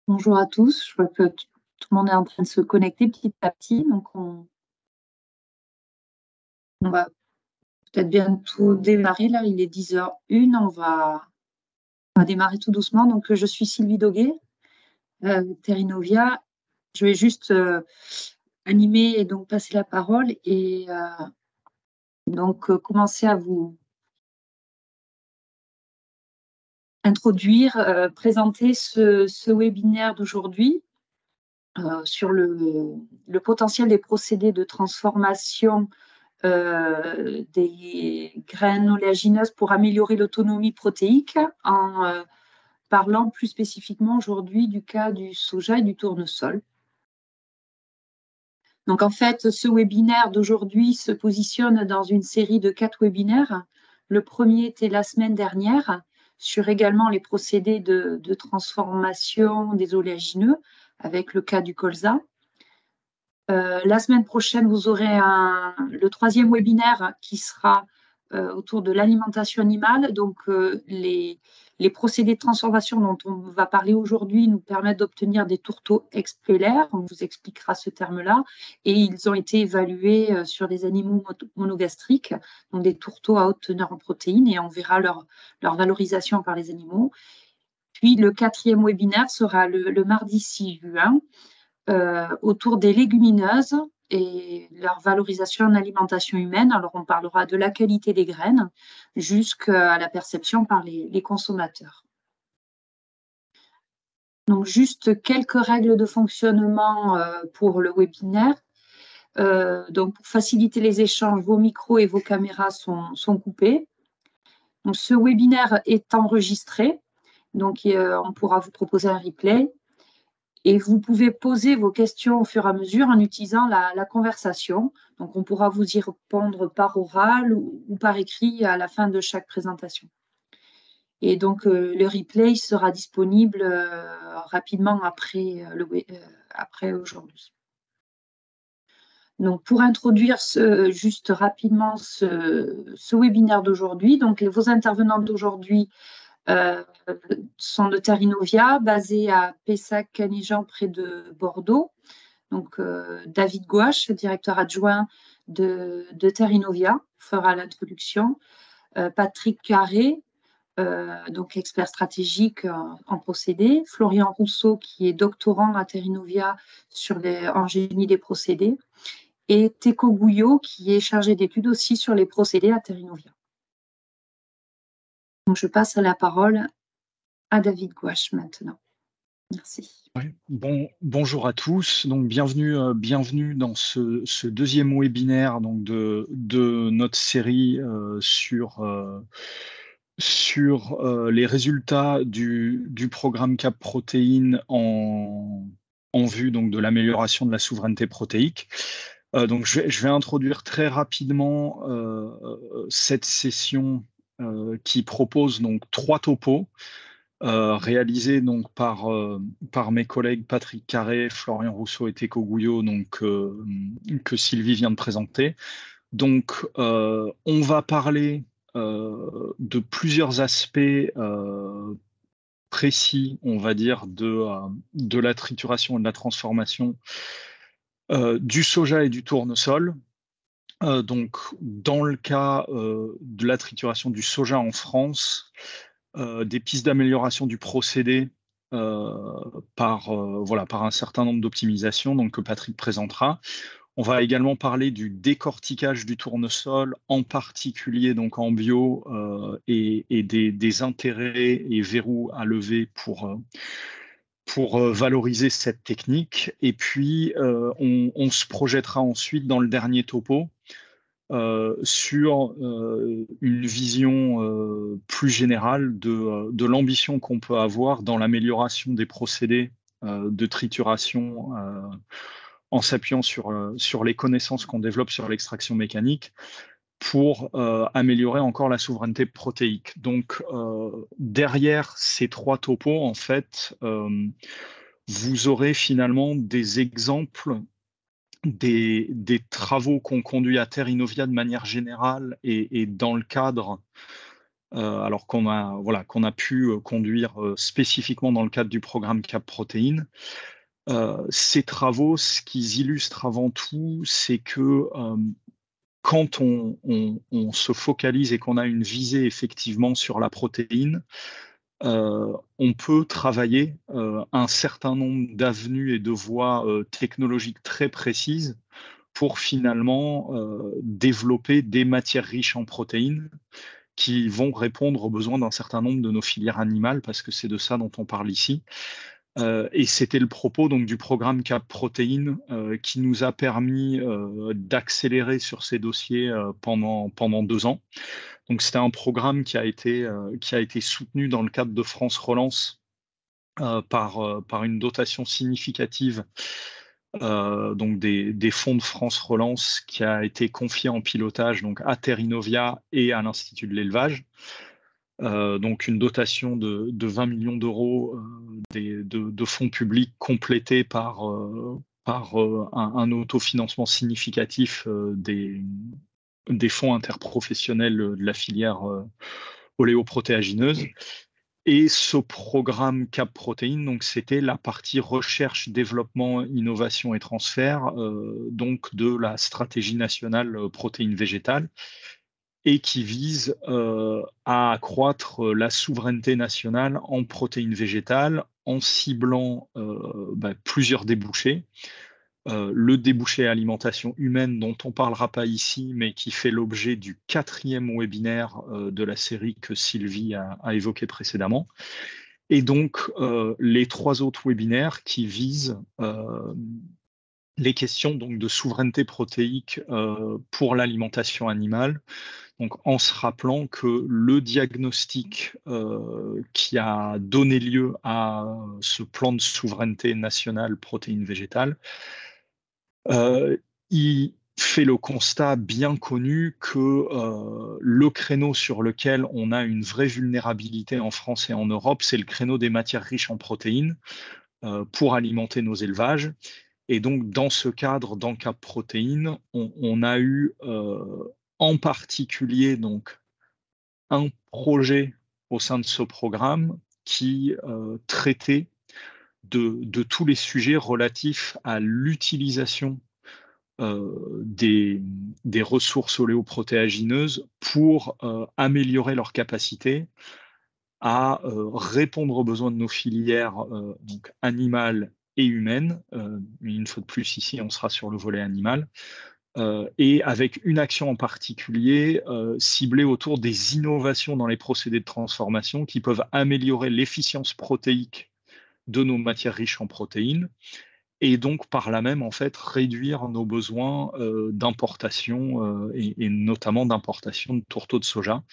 Bonjour à tous, je vois que tout le monde est en train de se connecter petit à petit, donc on va peut-être bientôt démarrer. Là, il est 10h01, on va démarrer tout doucement. Donc, je suis Sylvie Doguet, Terrinovia. Je vais juste animer et donc passer la parole et donc commencer à vous introduire, présenter ce webinaire d'aujourd'hui sur le potentiel des procédés de transformation des graines oléagineuses pour améliorer l'autonomie protéique en parlant plus spécifiquement aujourd'hui du cas du soja et du tournesol. Donc en fait, ce webinaire d'aujourd'hui se positionne dans une série de 4 webinaires. Le premier était la semaine dernière sur également les procédés de transformation des oléagineux avec le cas du colza. La semaine prochaine, vous aurez le troisième webinaire qui sera autour de l'alimentation animale. Donc, les procédés de transformation dont on va parler aujourd'hui nous permettent d'obtenir des tourteaux expellaires. On vous expliquera ce terme-là. Et ils ont été évalués sur des animaux monogastriques, donc des tourteaux à haute teneur en protéines, et on verra leur valorisation par les animaux. Puis, le quatrième webinaire sera le mardi 6 juin. Autour des légumineuses et leur valorisation en alimentation humaine. Alors, on parlera de la qualité des graines jusqu'à la perception par les consommateurs. Donc, juste quelques règles de fonctionnement pour le webinaire. Donc, pour faciliter les échanges, vos micros et vos caméras sont coupés. Donc, ce webinaire est enregistré. Donc, on pourra vous proposer un replay. Et vous pouvez poser vos questions au fur et à mesure en utilisant la conversation. Donc, on pourra vous y répondre par oral ou par écrit à la fin de chaque présentation. Et donc, le replay sera disponible rapidement après aujourd'hui. Donc, pour introduire juste rapidement ce webinaire d'aujourd'hui, donc vos intervenants d'aujourd'hui sont de Terrinovia, basés à Pessac-Canigean, près de Bordeaux. Donc, David Gouache, directeur adjoint de Terrinovia, fera l'introduction. Patrick Carré, donc expert stratégique en procédés. Florian Rousseau, qui est doctorant à Terrinovia en génie des procédés. Et Teco Gouillot, qui est chargé d'études aussi sur les procédés à Terrinovia. Donc, je passe la parole à David Gouache maintenant. Merci. Ouais, bonjour à tous. Donc, bienvenue dans ce deuxième webinaire donc, de notre série sur les résultats du programme CAP Protéines en vue donc, de l'amélioration de la souveraineté protéique. Donc, je vais introduire très rapidement cette session qui propose donc 3 topos. Réalisé donc par mes collègues Patrick Carré, Florian Rousseau et Teco Gouillot, donc, que Sylvie vient de présenter. Donc, on va parler de plusieurs aspects précis, on va dire, de la trituration et de la transformation du soja et du tournesol. Donc, dans le cas de la trituration du soja en France, des pistes d'amélioration du procédé par un certain nombre d'optimisations donc, que Patrick présentera. On va également parler du décortiquage du tournesol, en particulier donc en bio, et des intérêts et verrous à lever pour valoriser cette technique. Et puis, on se projettera ensuite dans le dernier topo sur une vision plus générale de l'ambition qu'on peut avoir dans l'amélioration des procédés de trituration en s'appuyant sur les connaissances qu'on développe sur l'extraction mécanique pour améliorer encore la souveraineté protéique. Donc, derrière ces 3 topos, en fait, vous aurez finalement des exemples des travaux qu'on conduit à Terrinovia de manière générale et dans le cadre alors qu'on a pu conduire spécifiquement dans le cadre du programme Cap Protéines. Ces travaux, ce qu'ils illustrent avant tout, c'est que quand on se focalise et qu'on a une visée effectivement sur la protéine, on peut travailler un certain nombre d'avenues et de voies technologiques très précises pour finalement développer des matières riches en protéines qui vont répondre aux besoins d'un certain nombre de nos filières animales, parce que c'est de ça dont on parle ici. Et c'était le propos donc du programme Cap Protéines qui nous a permis d'accélérer sur ces dossiers pendant 2 ans. Donc c'était un programme qui a été soutenu dans le cadre de France Relance par une dotation significative donc des fonds de France Relance qui a été confié en pilotage donc à Terrinovia et à l'Institut de l'élevage. Donc une dotation de 20 millions d'euros de fonds publics complétés par un autofinancement significatif des fonds interprofessionnels de la filière oléoprotéagineuse. Et ce programme Cap Protéines, donc c'était la partie recherche, développement, innovation et transfert donc de la stratégie nationale protéines végétales, et qui vise à accroître la souveraineté nationale en protéines végétales en ciblant plusieurs débouchés. Le débouché alimentation humaine dont on ne parlera pas ici, mais qui fait l'objet du 4e webinaire de la série que Sylvie a évoqué précédemment. Et donc, les 3 autres webinaires qui visent les questions donc, de souveraineté protéique pour l'alimentation animale, donc en se rappelant que le diagnostic qui a donné lieu à ce plan de souveraineté nationale protéines végétales, il fait le constat bien connu que le créneau sur lequel on a une vraie vulnérabilité en France et en Europe, c'est le créneau des matières riches en protéines pour alimenter nos élevages. Et donc, dans ce cadre, dans Cap Protéines, on a eu en particulier donc, un projet au sein de ce programme qui traitait de tous les sujets relatifs à l'utilisation des ressources oléoprotéagineuses pour améliorer leur capacité à répondre aux besoins de nos filières donc animales et humaines. Une fois de plus, ici, on sera sur le volet animal. Et avec une action en particulier ciblée autour des innovations dans les procédés de transformation qui peuvent améliorer l'efficience protéique de nos matières riches en protéines, et donc par là même en fait réduire nos besoins d'importation et notamment d'importation de tourteaux de soja.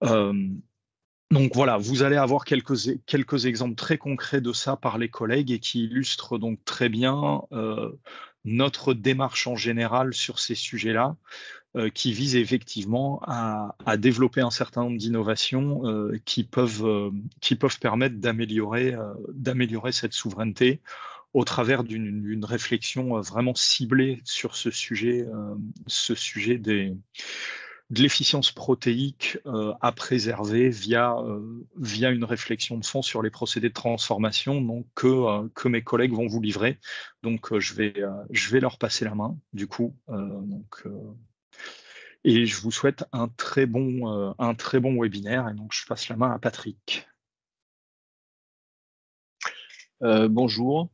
Donc voilà, vous allez avoir quelques exemples très concrets de ça par les collègues et qui illustrent donc très bien notre démarche en général sur ces sujets-là, qui vise effectivement à développer un certain nombre d'innovations qui peuvent permettre d'améliorer cette souveraineté au travers d'une réflexion vraiment ciblée sur ce sujet de l'efficience protéique à préserver via une réflexion de fond sur les procédés de transformation donc, que mes collègues vont vous livrer. Donc, je vais leur passer la main, du coup. Et je vous souhaite un très bon webinaire. Et donc, je passe la main à Patrick. Bonjour.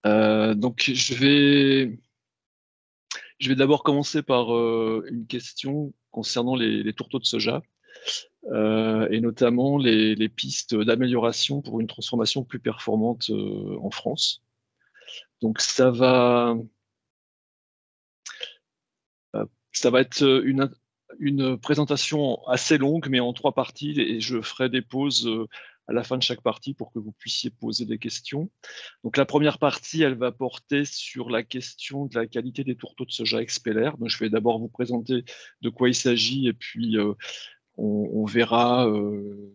Donc, je vais d'abord commencer par une question concernant les tourteaux de soja et notamment les pistes d'amélioration pour une transformation plus performante en France. Donc, ça va être une présentation assez longue, mais en 3 parties, et je ferai des pauses à la fin de chaque partie pour que vous puissiez poser des questions. Donc la première partie, elle va porter sur la question de la qualité des tourteaux de soja expeller. Donc je vais d'abord vous présenter de quoi il s'agit et puis on verra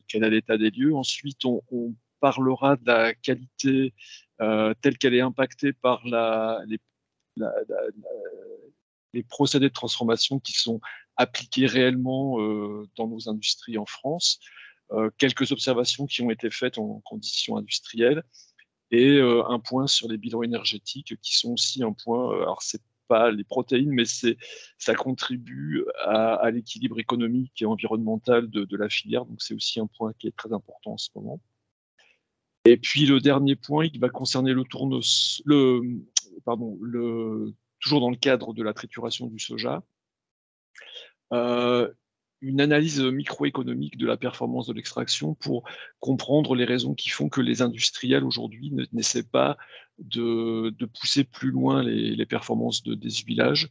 quel est l'état des lieux. Ensuite, on parlera de la qualité telle qu'elle est impactée par les procédés de transformation qui sont appliqué réellement dans nos industries en France. Quelques observations qui ont été faites en conditions industrielles et un point sur les bilans énergétiques qui sont aussi un point, alors c'est pas les protéines, mais ça contribue à l'équilibre économique et environnemental de la filière, donc c'est aussi un point qui est très important en ce moment. Et puis le dernier point, il va concerner toujours dans le cadre de la trituration du soja, une analyse microéconomique de la performance de l'extraction pour comprendre les raisons qui font que les industriels aujourd'hui n'essaient pas de pousser plus loin les performances des huilages,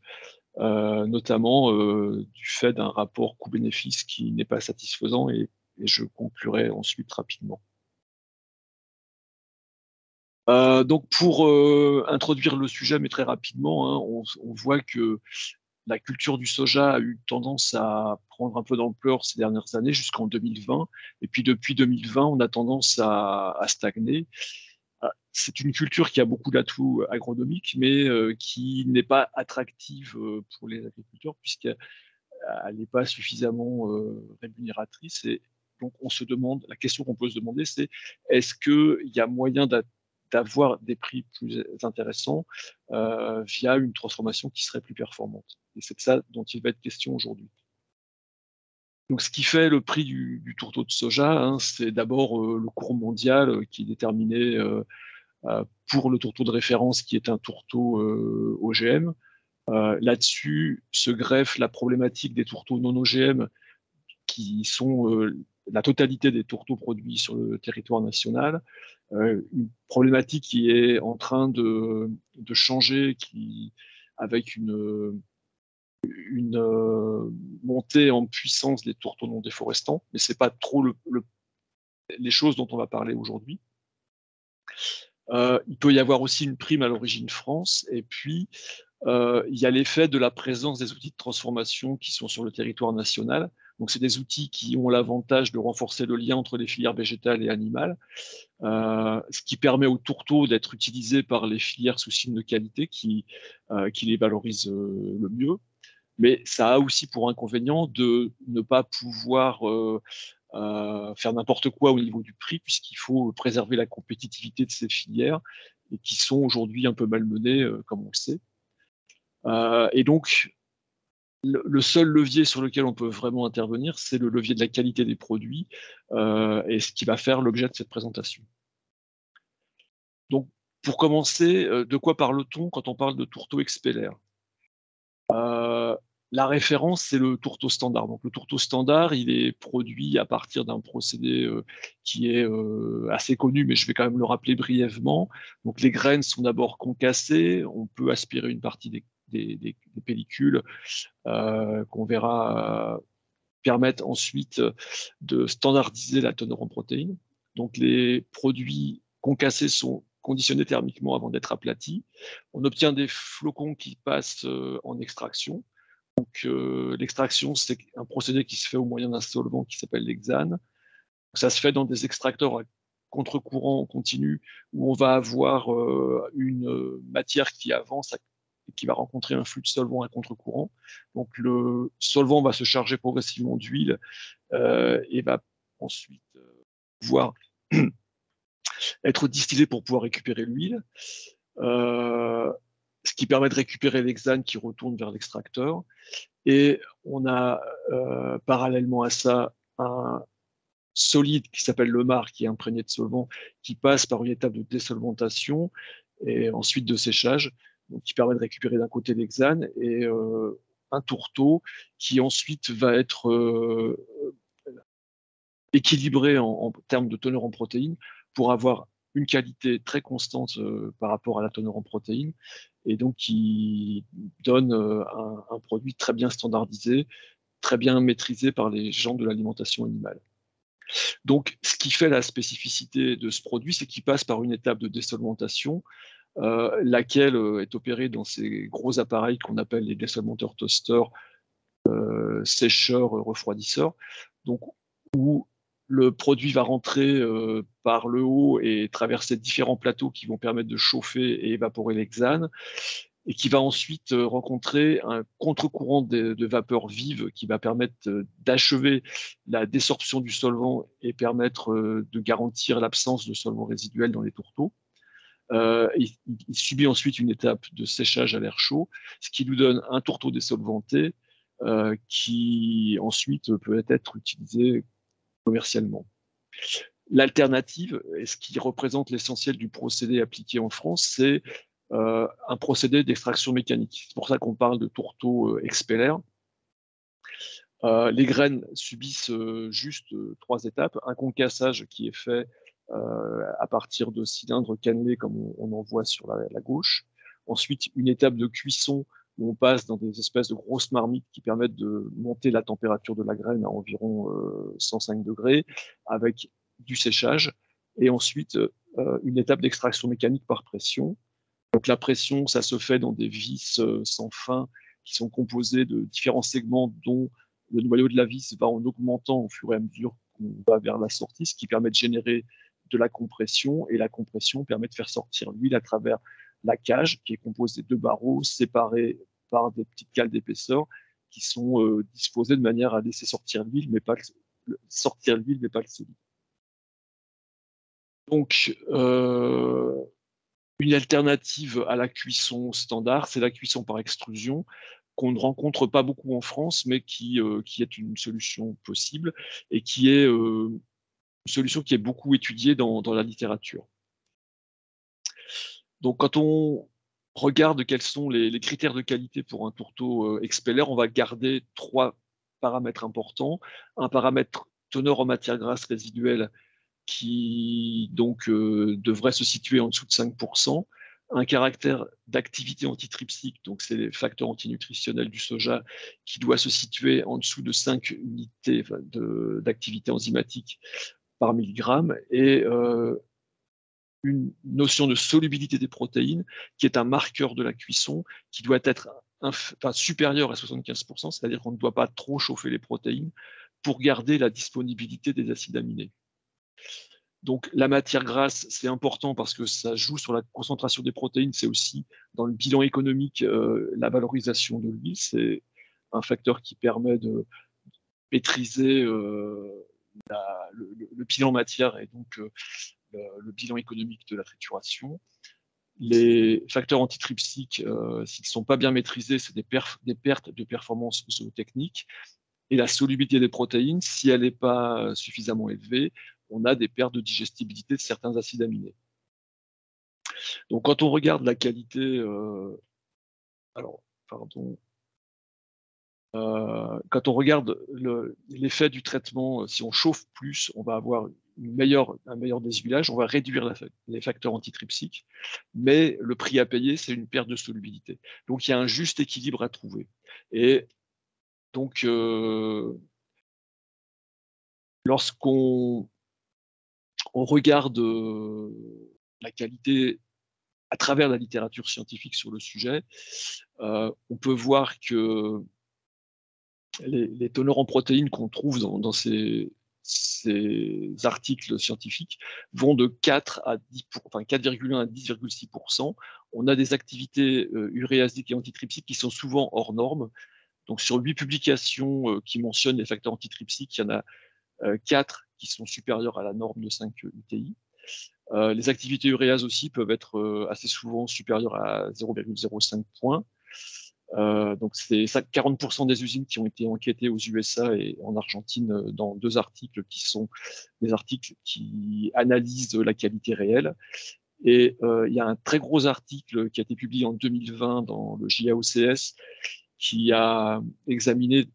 notamment du fait d'un rapport coût-bénéfice qui n'est pas satisfaisant, et je conclurai ensuite rapidement. Donc pour introduire le sujet, mais très rapidement, hein, on voit que la culture du soja a eu tendance à prendre un peu d'ampleur ces dernières années jusqu'en 2020. Et puis depuis 2020, on a tendance à stagner. C'est une culture qui a beaucoup d'atouts agronomiques, mais qui n'est pas attractive pour les agriculteurs puisqu'elle n'est pas suffisamment rémunératrice. Et donc on se demande, la question qu'on peut se demander, c'est est-ce qu'il y a moyen d'avoir des prix plus intéressants via une transformation qui serait plus performante. Et c'est de ça dont il va être question aujourd'hui. Donc, ce qui fait le prix du tourteau de soja, hein, c'est d'abord le cours mondial qui est déterminé pour le tourteau de référence, qui est un tourteau OGM. Là-dessus se greffe la problématique des tourteaux non OGM, qui sont la totalité des tourteaux produits sur le territoire national. Une problématique qui est en train de changer, avec une montée en puissance des tourteaux non déforestants, mais ce n'est pas trop les choses dont on va parler aujourd'hui. Il peut y avoir aussi une prime à l'origine France, et puis il y a l'effet de la présence des outils de transformation qui sont sur le territoire national. Donc, c'est des outils qui ont l'avantage de renforcer le lien entre les filières végétales et animales, ce qui permet aux tourteaux d'être utilisés par les filières sous signe de qualité qui les valorisent le mieux. Mais ça a aussi pour inconvénient de ne pas pouvoir faire n'importe quoi au niveau du prix, puisqu'il faut préserver la compétitivité de ces filières et qui sont aujourd'hui un peu malmenées, comme on le sait. Et donc, le seul levier sur lequel on peut vraiment intervenir, c'est le levier de la qualité des produits, et ce qui va faire l'objet de cette présentation. Donc, pour commencer, de quoi parle-t-on quand on parle de tourteau expeller? La référence, c'est le tourteau standard. Donc, le tourteau standard, il est produit à partir d'un procédé qui est assez connu, mais je vais quand même le rappeler brièvement. Donc, les graines sont d'abord concassées. On peut aspirer une partie des pellicules qu'on verra permettent ensuite de standardiser la teneur en protéines. Donc, les produits concassés sont conditionnés thermiquement avant d'être aplatis. On obtient des flocons qui passent en extraction. Donc, l'extraction, c'est un procédé qui se fait au moyen d'un solvant qui s'appelle l'hexane. Ça se fait dans des extracteurs à contre-courant continu où on va avoir une matière qui avance et qui va rencontrer un flux de solvant à contre-courant. Donc, le solvant va se charger progressivement d'huile et va ensuite pouvoir être distillé pour pouvoir récupérer l'huile. Ce qui permet de récupérer l'hexane qui retourne vers l'extracteur. Et on a parallèlement à ça un solide qui s'appelle le marc, qui est imprégné de solvant, qui passe par une étape de désolventation et ensuite de séchage, donc qui permet de récupérer d'un côté l'hexane, et un tourteau qui ensuite va être équilibré en termes de teneur en protéines pour avoir une qualité très constante par rapport à la teneur en protéines, et donc qui donne un produit très bien standardisé, très bien maîtrisé par les gens de l'alimentation animale. Donc, ce qui fait la spécificité de ce produit, c'est qu'il passe par une étape de désolventation, laquelle est opérée dans ces gros appareils qu'on appelle les désolvanteurs toasters, sécheurs, refroidisseurs, donc où le produit va rentrer par le haut et traverser différents plateaux qui vont permettre de chauffer et évaporer l'hexane. et qui va ensuite rencontrer un contre-courant de vapeur vive qui va permettre d'achever la désorption du solvant et permettre de garantir l'absence de solvant résiduel dans les tourteaux. Il subit ensuite une étape de séchage à l'air chaud, ce qui nous donne un tourteau désolvanté qui ensuite peut être utilisé commercialement. L'alternative, et ce qui représente l'essentiel du procédé appliqué en France, c'est un procédé d'extraction mécanique. C'est pour ça qu'on parle de tourteau expeller. Les graines subissent juste 3 étapes. Un concassage qui est fait à partir de cylindres cannelés comme on en voit sur la gauche. Ensuite, une étape de cuisson où on passe dans des espèces de grosses marmites qui permettent de monter la température de la graine à environ 105 degrés avec du séchage. Et ensuite, une étape d'extraction mécanique par pression. Donc la pression, ça se fait dans des vis sans fin qui sont composées de différents segments dont le noyau de la vis va en augmentant au fur et à mesure qu'on va vers la sortie, ce qui permet de générer de la compression, et la compression permet de faire sortir l'huile à travers la cage qui est composée de 2 barreaux séparés par des petites cales d'épaisseur qui sont disposées de manière à laisser sortir l'huile, mais pas le solide. Donc, une alternative à la cuisson standard, c'est la cuisson par extrusion, qu'on ne rencontre pas beaucoup en France, mais qui est une solution possible et qui est une solution qui est beaucoup étudiée dans la littérature. Donc, quand on regarde quels sont les critères de qualité pour un tourteau expeller, on va garder 3 paramètres importants. Un paramètre teneur en matière grasse résiduelle qui donc devrait se situer en dessous de 5%, un caractère d'activité antitrypsique, donc c'est les facteurs antinutritionnels du soja, qui doit se situer en dessous de 5 unités d'activité enzymatique par milligramme, et une notion de solubilité des protéines, qui est un marqueur de la cuisson, qui doit être supérieur à 75%, c'est-à-dire qu'on ne doit pas trop chauffer les protéines pour garder la disponibilité des acides aminés. Donc la matière grasse, c'est important parce que ça joue sur la concentration des protéines, c'est aussi dans le bilan économique la valorisation de l'huile, c'est un facteur qui permet de maîtriser le bilan matière et donc le bilan économique de la trituration. Les facteurs antitrypsiques, s'ils ne sont pas bien maîtrisés, c'est des pertes de performance zootechnique. Et la solubilité des protéines, si elle n'est pas suffisamment élevée, on a des pertes de digestibilité de certains acides aminés. Donc quand on regarde la qualité, quand on regarde l'effet du traitement, si on chauffe plus, on va avoir un meilleur désuilage, on va réduire les facteurs antitrypsiques, mais le prix à payer, c'est une perte de solubilité. Donc il y a un juste équilibre à trouver. Et donc, lorsqu'on regarde la qualité à travers la littérature scientifique sur le sujet, on peut voir que les teneurs en protéines qu'on trouve dans ces articles scientifiques vont de 4,1 à 10,6%. On a des activités uréasiques et antitrypsiques qui sont souvent hors normes. Donc sur 8 publications qui mentionnent les facteurs antitrypsiques, il y en a 4 qui sont supérieurs à la norme de 5 UTI. Les activités uréases aussi peuvent être assez souvent supérieures à 0,05 points. Donc c'est 40% des usines qui ont été enquêtées aux USA et en Argentine dans 2 articles qui sont des articles qui analysent la qualité réelle. Et il y a un très gros article qui a été publié en 2020 dans le JAOCS qui a examiné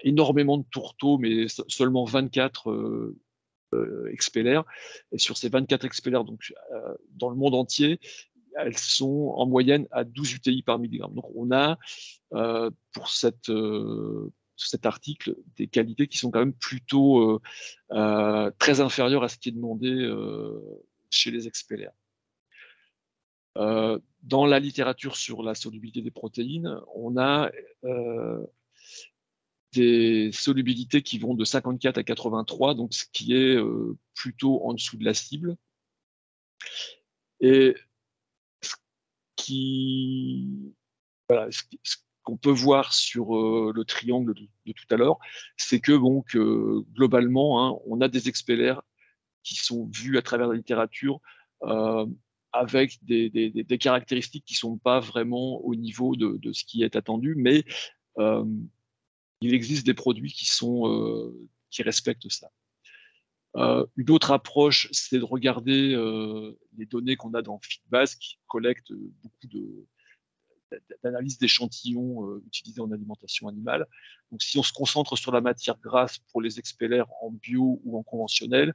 énormément de tourteaux, mais seulement 24 expellers. Et sur ces 24 expellers, donc dans le monde entier, elles sont en moyenne à 12 UTI par milligramme. Donc on a pour cet article des qualités qui sont quand même plutôt très inférieures à ce qui est demandé chez les expellers. Dans la littérature sur la solubilité des protéines, on a des solubilités qui vont de 54 à 83, donc ce qui est plutôt en dessous de la cible. Et ce qui voilà, ce qu'on peut voir sur le triangle de tout à l'heure, c'est que donc, globalement, hein, on a des expellaires qui sont vus à travers la littérature avec des caractéristiques qui ne sont pas vraiment au niveau de ce qui est attendu, mais il existe des produits qui respectent ça. Une autre approche, c'est de regarder les données qu'on a dans Feedbase, qui collecte beaucoup d'analyse d'échantillons utilisés en alimentation animale. Donc, si on se concentre sur la matière grasse pour les expellaires en bio ou en conventionnel,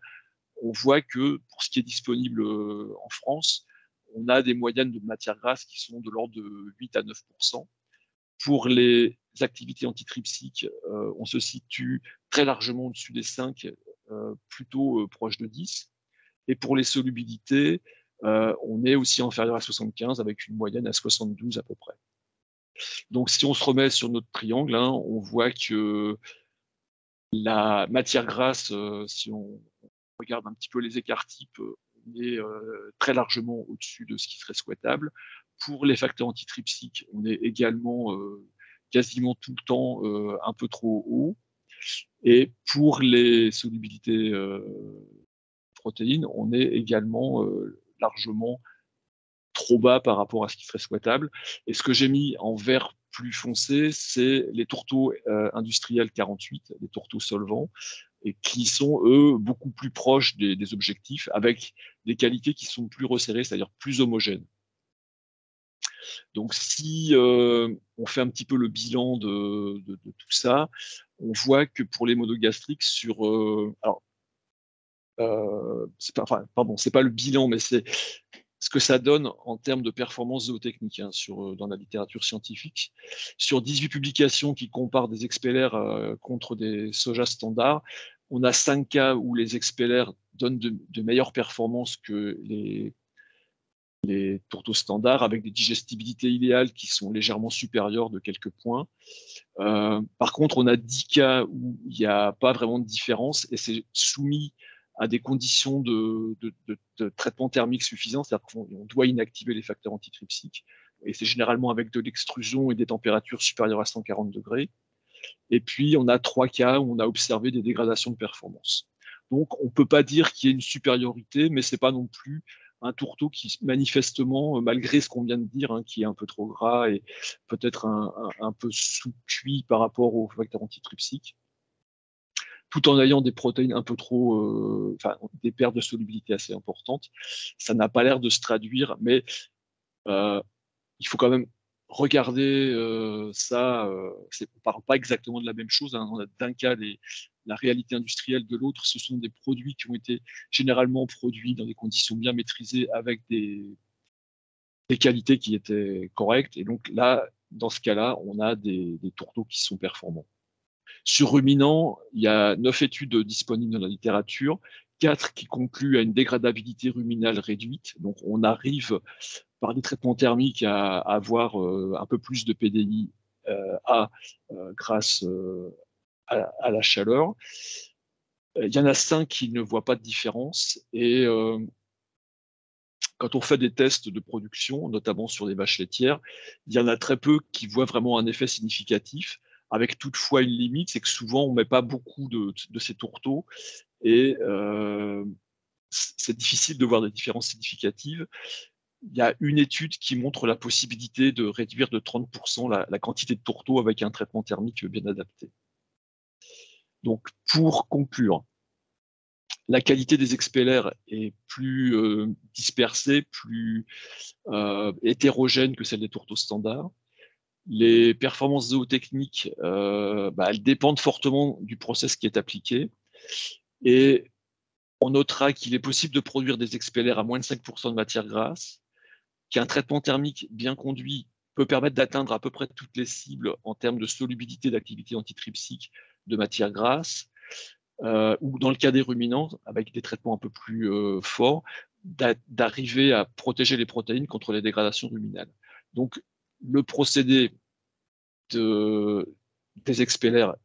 on voit que pour ce qui est disponible en France, on a des moyennes de matière grasse qui sont de l'ordre de 8 à 9%. Pour les activités antitrypsiques, on se situe très largement au-dessus des 5, plutôt proche de 10. Et pour les solubilités, on est aussi inférieur à 75 avec une moyenne à 72 à peu près. Donc si on se remet sur notre triangle, hein, on voit que la matière grasse, si on regarde un petit peu les écarts types, on est très largement au-dessus de ce qui serait souhaitable. Pour les facteurs antitrypsiques, on est également quasiment tout le temps un peu trop haut. Et pour les solubilités protéines, on est également largement trop bas par rapport à ce qui serait souhaitable. Et ce que j'ai mis en vert plus foncé, c'est les tourteaux industriels 48, les tourteaux solvants, et qui sont, eux, beaucoup plus proches des objectifs, avec des qualités qui sont plus resserrées, c'est-à-dire plus homogènes. Donc, si on fait un petit peu le bilan de tout ça, on voit que pour les monogastriques, c'est pas le bilan, mais c'est ce que ça donne en termes de performance zootechnique hein, dans la littérature scientifique. Sur 18 publications qui comparent des expellaires contre des sojas standards, on a 5 cas où les expellaires donnent de meilleures performances que les tourteaux standards, avec des digestibilités idéales qui sont légèrement supérieures de quelques points. Par contre, on a 10 cas où il n'y a pas vraiment de différence et c'est soumis à des conditions de traitement thermique suffisant, c'est-à-dire qu'on doit inactiver les facteurs antitrypsiques, et c'est généralement avec de l'extrusion et des températures supérieures à 140 degrés. Et puis, on a 3 cas où on a observé des dégradations de performance. Donc, on ne peut pas dire qu'il y ait une supériorité, mais ce n'est pas non plus un tourteau qui, manifestement, malgré ce qu'on vient de dire, hein, qui est un peu trop gras et peut-être un peu sous-cuit par rapport aux facteurs antitrypsiques, tout en ayant des protéines un peu trop, des pertes de solubilité assez importantes. Ça n'a pas l'air de se traduire, mais il faut quand même regarder ça. On ne parle pas exactement de la même chose. Hein. On a d'un cas la réalité industrielle, de l'autre, ce sont des produits qui ont été généralement produits dans des conditions bien maîtrisées avec des qualités qui étaient correctes. Et donc là, dans ce cas-là, on a des tourteaux qui sont performants. Sur ruminants, il y a 9 études disponibles dans la littérature, 4 qui concluent à une dégradabilité ruminale réduite. Donc on arrive par des traitements thermiques à avoir un peu plus de PDI grâce à la chaleur. Il y en a 5 qui ne voient pas de différence et quand on fait des tests de production, notamment sur des vaches laitières, il y en a très peu qui voient vraiment un effet significatif, avec toutefois une limite, c'est que souvent on ne met pas beaucoup de ces tourteaux et c'est difficile de voir des différences significatives. Il y a une étude qui montre la possibilité de réduire de 30% la quantité de tourteaux avec un traitement thermique bien adapté. Donc, pour conclure, la qualité des expellaires est plus dispersée, plus hétérogène que celle des tourteaux standards. Les performances zootechniques, elles dépendent fortement du process qui est appliqué. Et on notera qu'il est possible de produire des expellaires à moins de 5% de matière grasse, qu'un traitement thermique bien conduit peut permettre d'atteindre à peu près toutes les cibles en termes de solubilité d'activité antitrypsique de matière grasse, ou dans le cas des ruminants, avec des traitements un peu plus forts, d'arriver à protéger les protéines contre les dégradations ruminales. Donc, le procédé des expellaires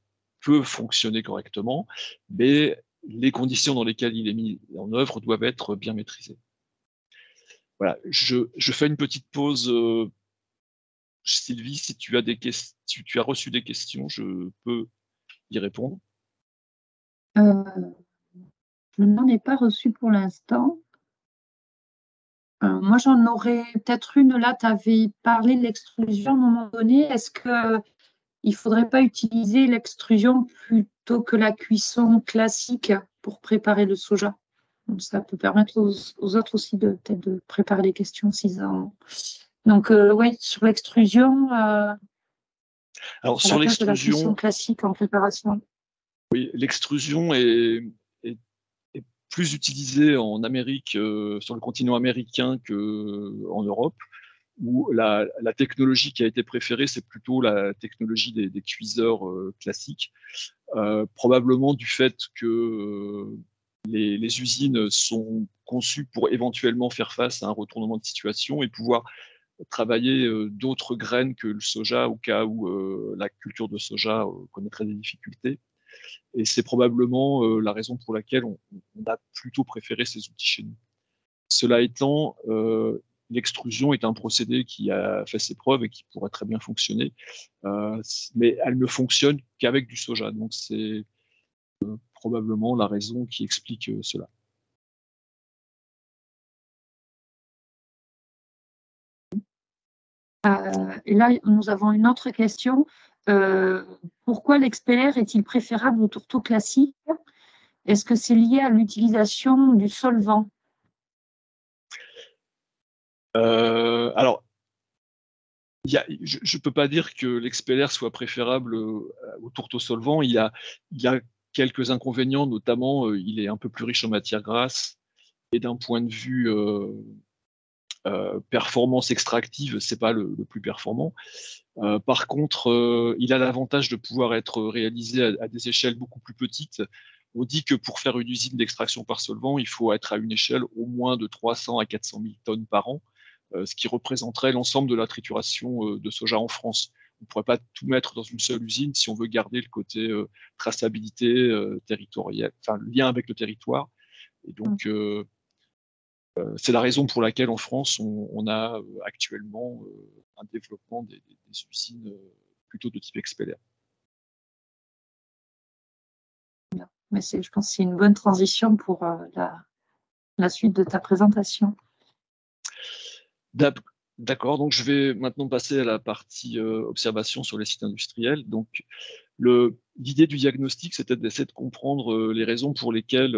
peut fonctionner correctement, mais les conditions dans lesquelles il est mis en œuvre doivent être bien maîtrisées. Voilà, je fais une petite pause Sylvie, si tu as si tu as reçu des questions, je peux y répondre. Je n'en ai pas reçu pour l'instant. Moi, j'en aurais peut-être une. Là, tu avais parlé de l'extrusion à un moment donné. Est-ce qu'il ne faudrait pas utiliser l'extrusion plutôt que la cuisson classique pour préparer le soja? Donc, ça peut permettre aux autres aussi peut-être de préparer les questions s'ils en... Donc, oui, sur l'extrusion, Alors, à la sur place de la cuisson l'extrusion, classique en préparation. oui, l'extrusion est plus utilisée en Amérique, sur le continent américain qu'en Europe, où la technologie qui a été préférée, c'est plutôt la technologie des cuiseurs classiques, probablement du fait que les usines sont conçues pour éventuellement faire face à un retournement de situation et pouvoir travailler d'autres graines que le soja au cas où la culture de soja connaîtrait des difficultés. Et c'est probablement la raison pour laquelle on a plutôt préféré ces outils chez nous. Cela étant, l'extrusion est un procédé qui a fait ses preuves et qui pourrait très bien fonctionner, mais elle ne fonctionne qu'avec du soja. Donc c'est probablement la raison qui explique cela. Et là, nous avons une autre question. Pourquoi l'expert est-il préférable au tourteau classique? Est-ce que c'est lié à l'utilisation du solvant? Alors, je ne peux pas dire que l'expeller soit préférable au tourteau solvant. Il y a quelques inconvénients, notamment il est un peu plus riche en matières grasses et d'un point de vue performance extractive, c'est pas le plus performant. Par contre, il a l'avantage de pouvoir être réalisé à des échelles beaucoup plus petites. On dit que pour faire une usine d'extraction par solvant, il faut être à une échelle au moins de 300 à 400 000 tonnes par an, ce qui représenterait l'ensemble de la trituration de soja en France. On ne pourrait pas tout mettre dans une seule usine si on veut garder le côté traçabilité territoriale, enfin le lien avec le territoire. Et donc, c'est la raison pour laquelle en France, on a actuellement un développement des usines plutôt de type expeller. Mais je pense que c'est une bonne transition pour la suite de ta présentation. D'accord, donc je vais maintenant passer à la partie observation sur les sites industriels. Donc, l'idée du diagnostic, c'était d'essayer de comprendre les raisons pour lesquelles,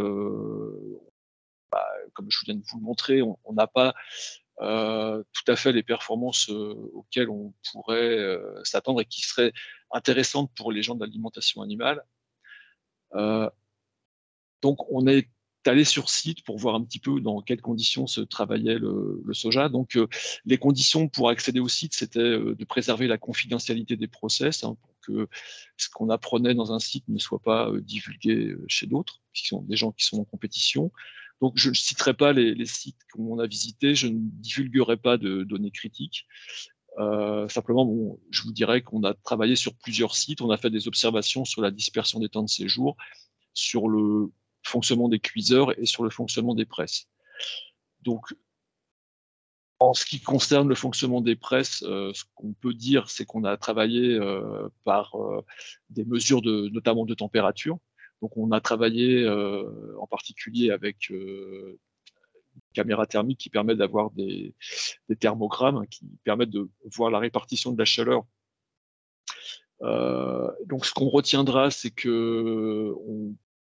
comme je viens de vous le montrer, on n'a pas tout à fait les performances auxquelles on pourrait s'attendre et qui seraient intéressantes pour les gens de l'alimentation animale. Donc, on est allé sur site pour voir un petit peu dans quelles conditions se travaillait le soja. Donc, les conditions pour accéder au site, c'était de préserver la confidentialité des process, hein, pour que ce qu'on apprenait dans un site ne soit pas divulgué chez d'autres, qui sont des gens qui sont en compétition. Donc, je ne citerai pas les sites qu'on a visités, je ne divulguerai pas de données critiques. Simplement, bon, je vous dirais qu'on a travaillé sur plusieurs sites, on a fait des observations sur la dispersion des temps de séjour, sur le fonctionnement des cuiseurs et sur le fonctionnement des presses. Donc, en ce qui concerne le fonctionnement des presses, ce qu'on peut dire, c'est qu'on a travaillé par des mesures notamment de température. Donc, on a travaillé en particulier avec une caméra thermique qui permet d'avoir des thermogrammes, hein, qui permettent de voir la répartition de la chaleur. Donc, ce qu'on retiendra, c'est que on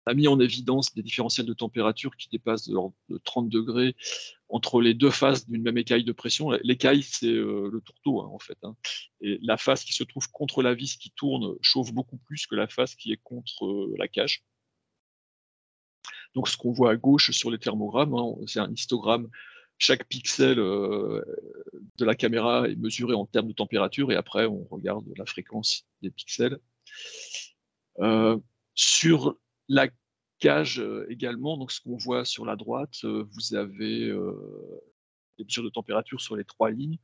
a mis en évidence des différentiels de température qui dépassent de l'ordre de 30 degrés entre les deux faces d'une même écaille de pression. L'écaille, c'est le tourteau, hein, en fait, hein. Et la face qui se trouve contre la vis qui tourne chauffe beaucoup plus que la face qui est contre la cage. Donc, ce qu'on voit à gauche sur les thermogrammes, hein, c'est un histogramme. Chaque pixel de la caméra est mesuré en termes de température et après, on regarde la fréquence des pixels. Sur la cage également, donc ce qu'on voit sur la droite, vous avez des mesures de température sur les 3 lignes.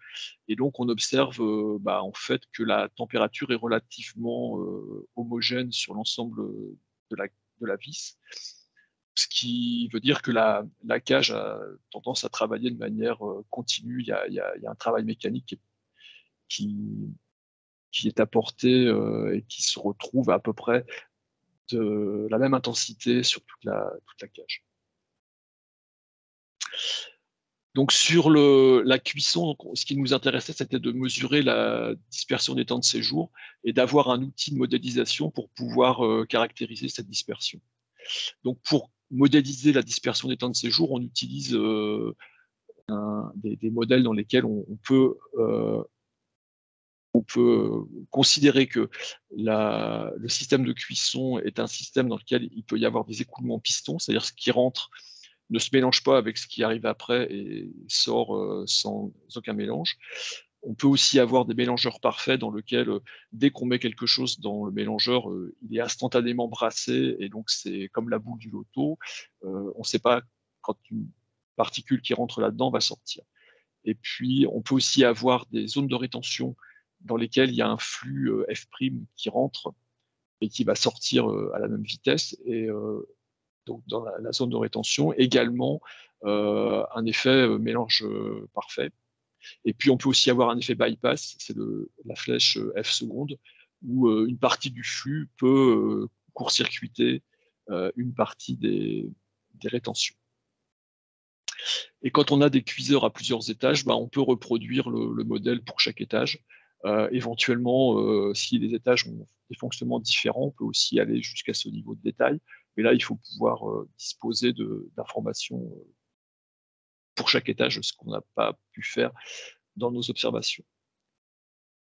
Et donc, on observe en fait que la température est relativement homogène sur l'ensemble de la vis. Ce qui veut dire que la cage a tendance à travailler de manière continue. Il y a un travail mécanique qui est apporté et qui se retrouve à peu près de la même intensité sur toute la cage. Donc sur la cuisson, ce qui nous intéressait, c'était de mesurer la dispersion des temps de séjour et d'avoir un outil de modélisation pour pouvoir caractériser cette dispersion. Donc pour modéliser la dispersion des temps de séjour, on utilise des modèles dans lesquels on peut considérer que le système de cuisson est un système dans lequel il peut y avoir des écoulements pistons, c'est-à-dire ce qui rentre ne se mélange pas avec ce qui arrive après et sort sans aucun mélange. On peut aussi avoir des mélangeurs parfaits dans lesquels, dès qu'on met quelque chose dans le mélangeur, il est instantanément brassé, et donc c'est comme la boule du loto. On ne sait pas quand une particule qui rentre là-dedans va sortir. Et puis, on peut aussi avoir des zones de rétention dans lesquelles il y a un flux F' qui rentre et qui va sortir à la même vitesse. Et donc, dans la zone de rétention, également un effet mélange parfait. Et puis, on peut aussi avoir un effet bypass, c'est la flèche F seconde, où une partie du flux peut court-circuiter une partie des rétentions. Et quand on a des cuiseurs à plusieurs étages, on peut reproduire le modèle pour chaque étage. Éventuellement, si les étages ont des fonctionnements différents, on peut aussi aller jusqu'à ce niveau de détail. Mais là, il faut pouvoir disposer d'informations pour chaque étage, ce qu'on n'a pas pu faire dans nos observations.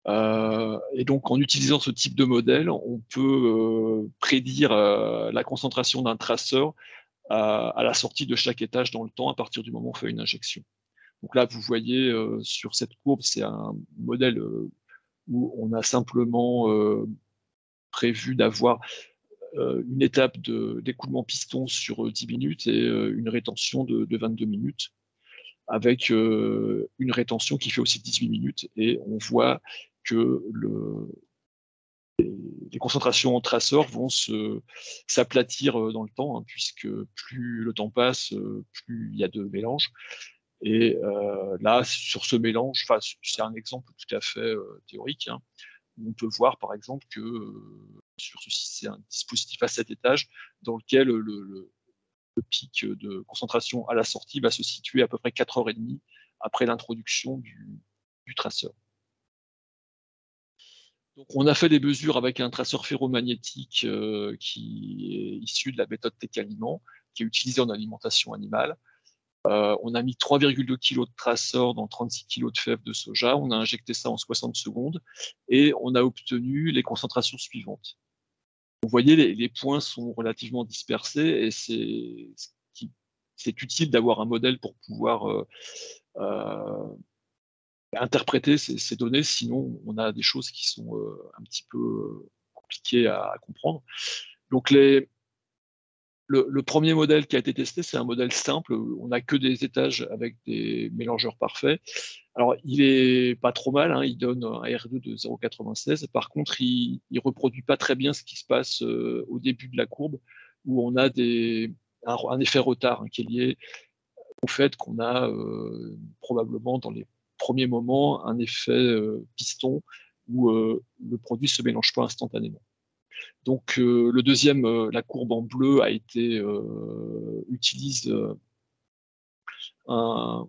Et donc, en utilisant ce type de modèle, on peut prédire la concentration d'un traceur à la sortie de chaque étage dans le temps à partir du moment où on fait une injection. Donc là, vous voyez sur cette courbe, c'est un modèle où on a simplement prévu d'avoir une étape d'écoulement piston sur 10 minutes et une rétention de 22 minutes, avec une rétention qui fait aussi 18 minutes. Et on voit que les concentrations en traceur vont s'aplatir dans le temps, puisque plus le temps passe, plus il y a de mélange. Et là, sur ce mélange, c'est un exemple tout à fait théorique, où on peut voir par exemple que sur ceci, c'est un dispositif à 7 étages dans lequel le pic de concentration à la sortie va se situer à peu près 4h30 après l'introduction du traceur. Donc, on a fait des mesures avec un traceur ferromagnétique qui est issu de la méthode Técaliment, qui est utilisé en alimentation animale. On a mis 3,2 kg de traceur dans 36 kg de fèves de soja. On a injecté ça en 60 secondes et on a obtenu les concentrations suivantes. Vous voyez, les points sont relativement dispersés et c'est utile d'avoir un modèle pour pouvoir interpréter ces données, sinon on a des choses qui sont un petit peu compliquées à comprendre. Donc le premier modèle qui a été testé, c'est un modèle simple. On n'a que des étages avec des mélangeurs parfaits. Alors, il est pas trop mal, il donne un R2 de 0,96. Par contre, il reproduit pas très bien ce qui se passe au début de la courbe, où on a un effet retard qui est lié au fait qu'on a probablement dans les premiers moments un effet piston où le produit se mélange pas instantanément. Donc le deuxième, la courbe en bleu, utilise un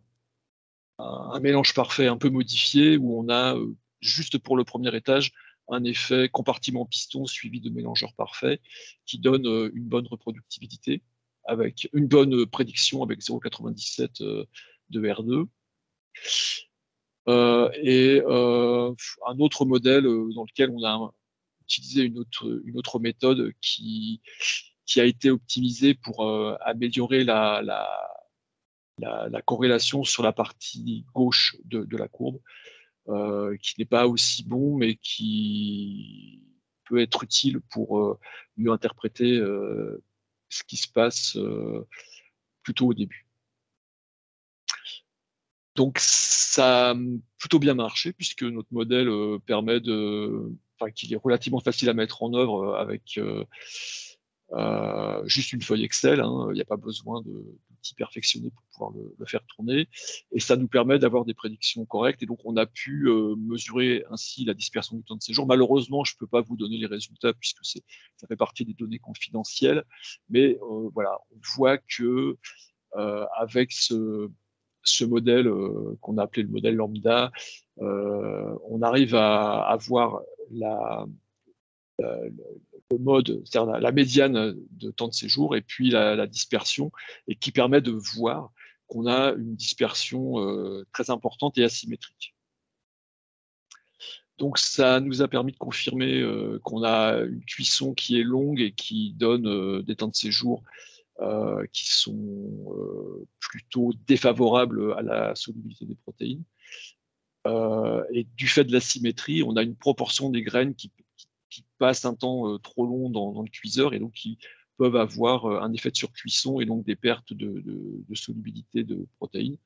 mélange parfait un peu modifié où on a juste pour le premier étage un effet compartiment piston suivi de mélangeur parfait qui donne une bonne reproductibilité avec une bonne prédiction avec 0,97 de R2. Et un autre modèle dans lequel on a utilisé une autre méthode qui a été optimisée pour améliorer la corrélation sur la partie gauche de la courbe, qui n'est pas aussi bon, mais qui peut être utile pour mieux interpréter ce qui se passe plutôt au début. Donc ça a plutôt bien marché puisque notre modèle permet qu'il est relativement facile à mettre en œuvre avec juste une feuille Excel. Il n'y a pas besoin d'outils partie perfectionnée pour pouvoir le faire tourner. Et ça nous permet d'avoir des prédictions correctes. Et donc, on a pu mesurer ainsi la dispersion du temps de séjour. Malheureusement, je ne peux pas vous donner les résultats puisque ça fait partie des données confidentielles. Mais voilà, on voit que avec ce modèle qu'on a appelé le modèle lambda, on arrive à avoir le mode, c'est-à-dire la médiane de temps de séjour et puis la dispersion, et qui permet de voir qu'on a une dispersion très importante et asymétrique. Donc ça nous a permis de confirmer qu'on a une cuisson qui est longue et qui donne des temps de séjour qui sont plutôt défavorables à la solubilité des protéines. Et du fait de l'asymétrie, on a une proportion des graines qui passent un temps trop long dans le cuiseur et donc qui peuvent avoir un effet de surcuisson et donc des pertes de solubilité de protéines,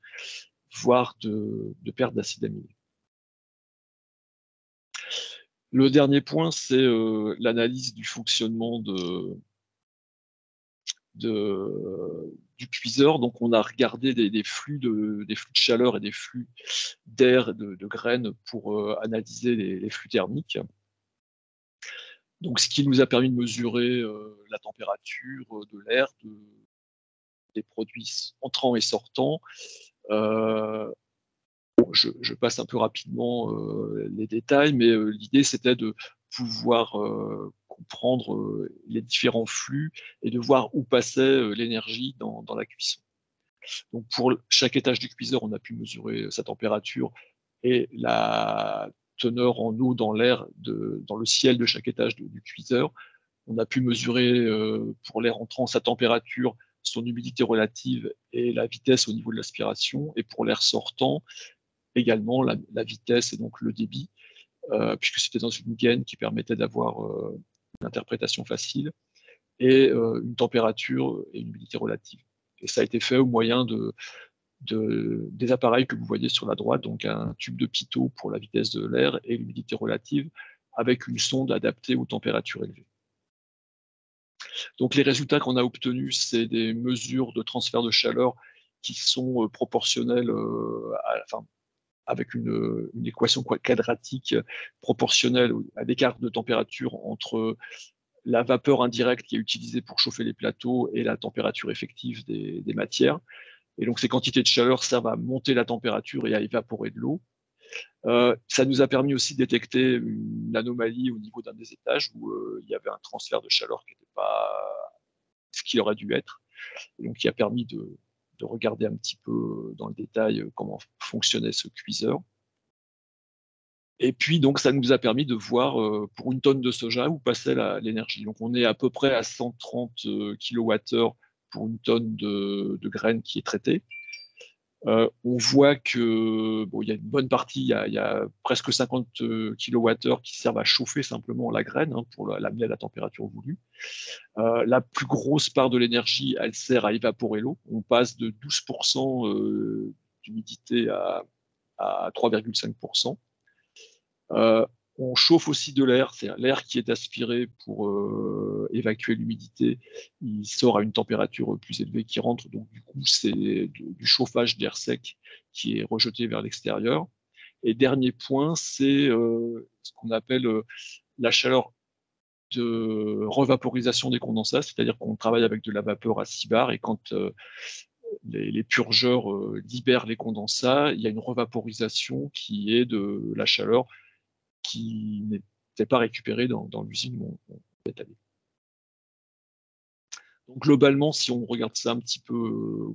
voire de perte d'acide aminé. Le dernier point, c'est l'analyse du fonctionnement du cuiseur. Donc, on a regardé des flux de chaleur et des flux d'air, de graines pour analyser les flux thermiques. Donc, ce qui nous a permis de mesurer la température de l'air, des produits entrants et sortants. Je passe un peu rapidement les détails, mais l'idée, c'était de pouvoir comprendre les différents flux et de voir où passait l'énergie dans la cuisson. Donc, pour chaque étage du cuiseur, on a pu mesurer sa température et la teneur en eau dans l'air, dans le ciel de chaque étage du cuiseur. On a pu mesurer pour l'air entrant sa température, son humidité relative et la vitesse au niveau de l'aspiration. Et pour l'air sortant, également la vitesse et donc le débit, puisque c'était dans une gaine qui permettait d'avoir une interprétation facile, et une température et une humidité relative. Et ça a été fait au moyen des appareils que vous voyez sur la droite, donc un tube de pitot pour la vitesse de l'air et l'humidité relative, avec une sonde adaptée aux températures élevées. Donc les résultats qu'on a obtenus, c'est des mesures de transfert de chaleur qui sont proportionnelles avec une équation quadratique proportionnelle à l'écart de température entre la vapeur indirecte qui est utilisée pour chauffer les plateaux et la température effective des matières. Et donc ces quantités de chaleur servent à monter la température et à évaporer de l'eau. Ça nous a permis aussi de détecter une anomalie au niveau d'un des étages où il y avait un transfert de chaleur qui n'était pas ce qu'il aurait dû être. Et donc, qui a permis de regarder un petit peu dans le détail comment fonctionnait ce cuiseur. Et puis, donc, ça nous a permis de voir pour une tonne de soja où passait l'énergie. Donc, on est à peu près à 130 kWh pour une tonne de graines qui est traitée. On voit que il y a une bonne partie, il y a presque 50 kWh qui servent à chauffer simplement la graine pour l'amener à la température voulue. La plus grosse part de l'énergie, elle sert à évaporer l'eau. On passe de 12% d'humidité à 3,5%. On chauffe aussi de l'air, c'est l'air qui est aspiré pour évacuer l'humidité. Il sort à une température plus élevée qui rentre, donc du coup c'est du chauffage d'air sec qui est rejeté vers l'extérieur. Et dernier point, c'est ce qu'on appelle la chaleur de revaporisation des condensats, c'est-à-dire qu'on travaille avec de la vapeur à 6 bars et quand les purgeurs libèrent les condensats, il y a une revaporisation qui est de la chaleur qui n'était pas récupérée dans l'usine où on est allé. Donc globalement, si on regarde ça un petit peu,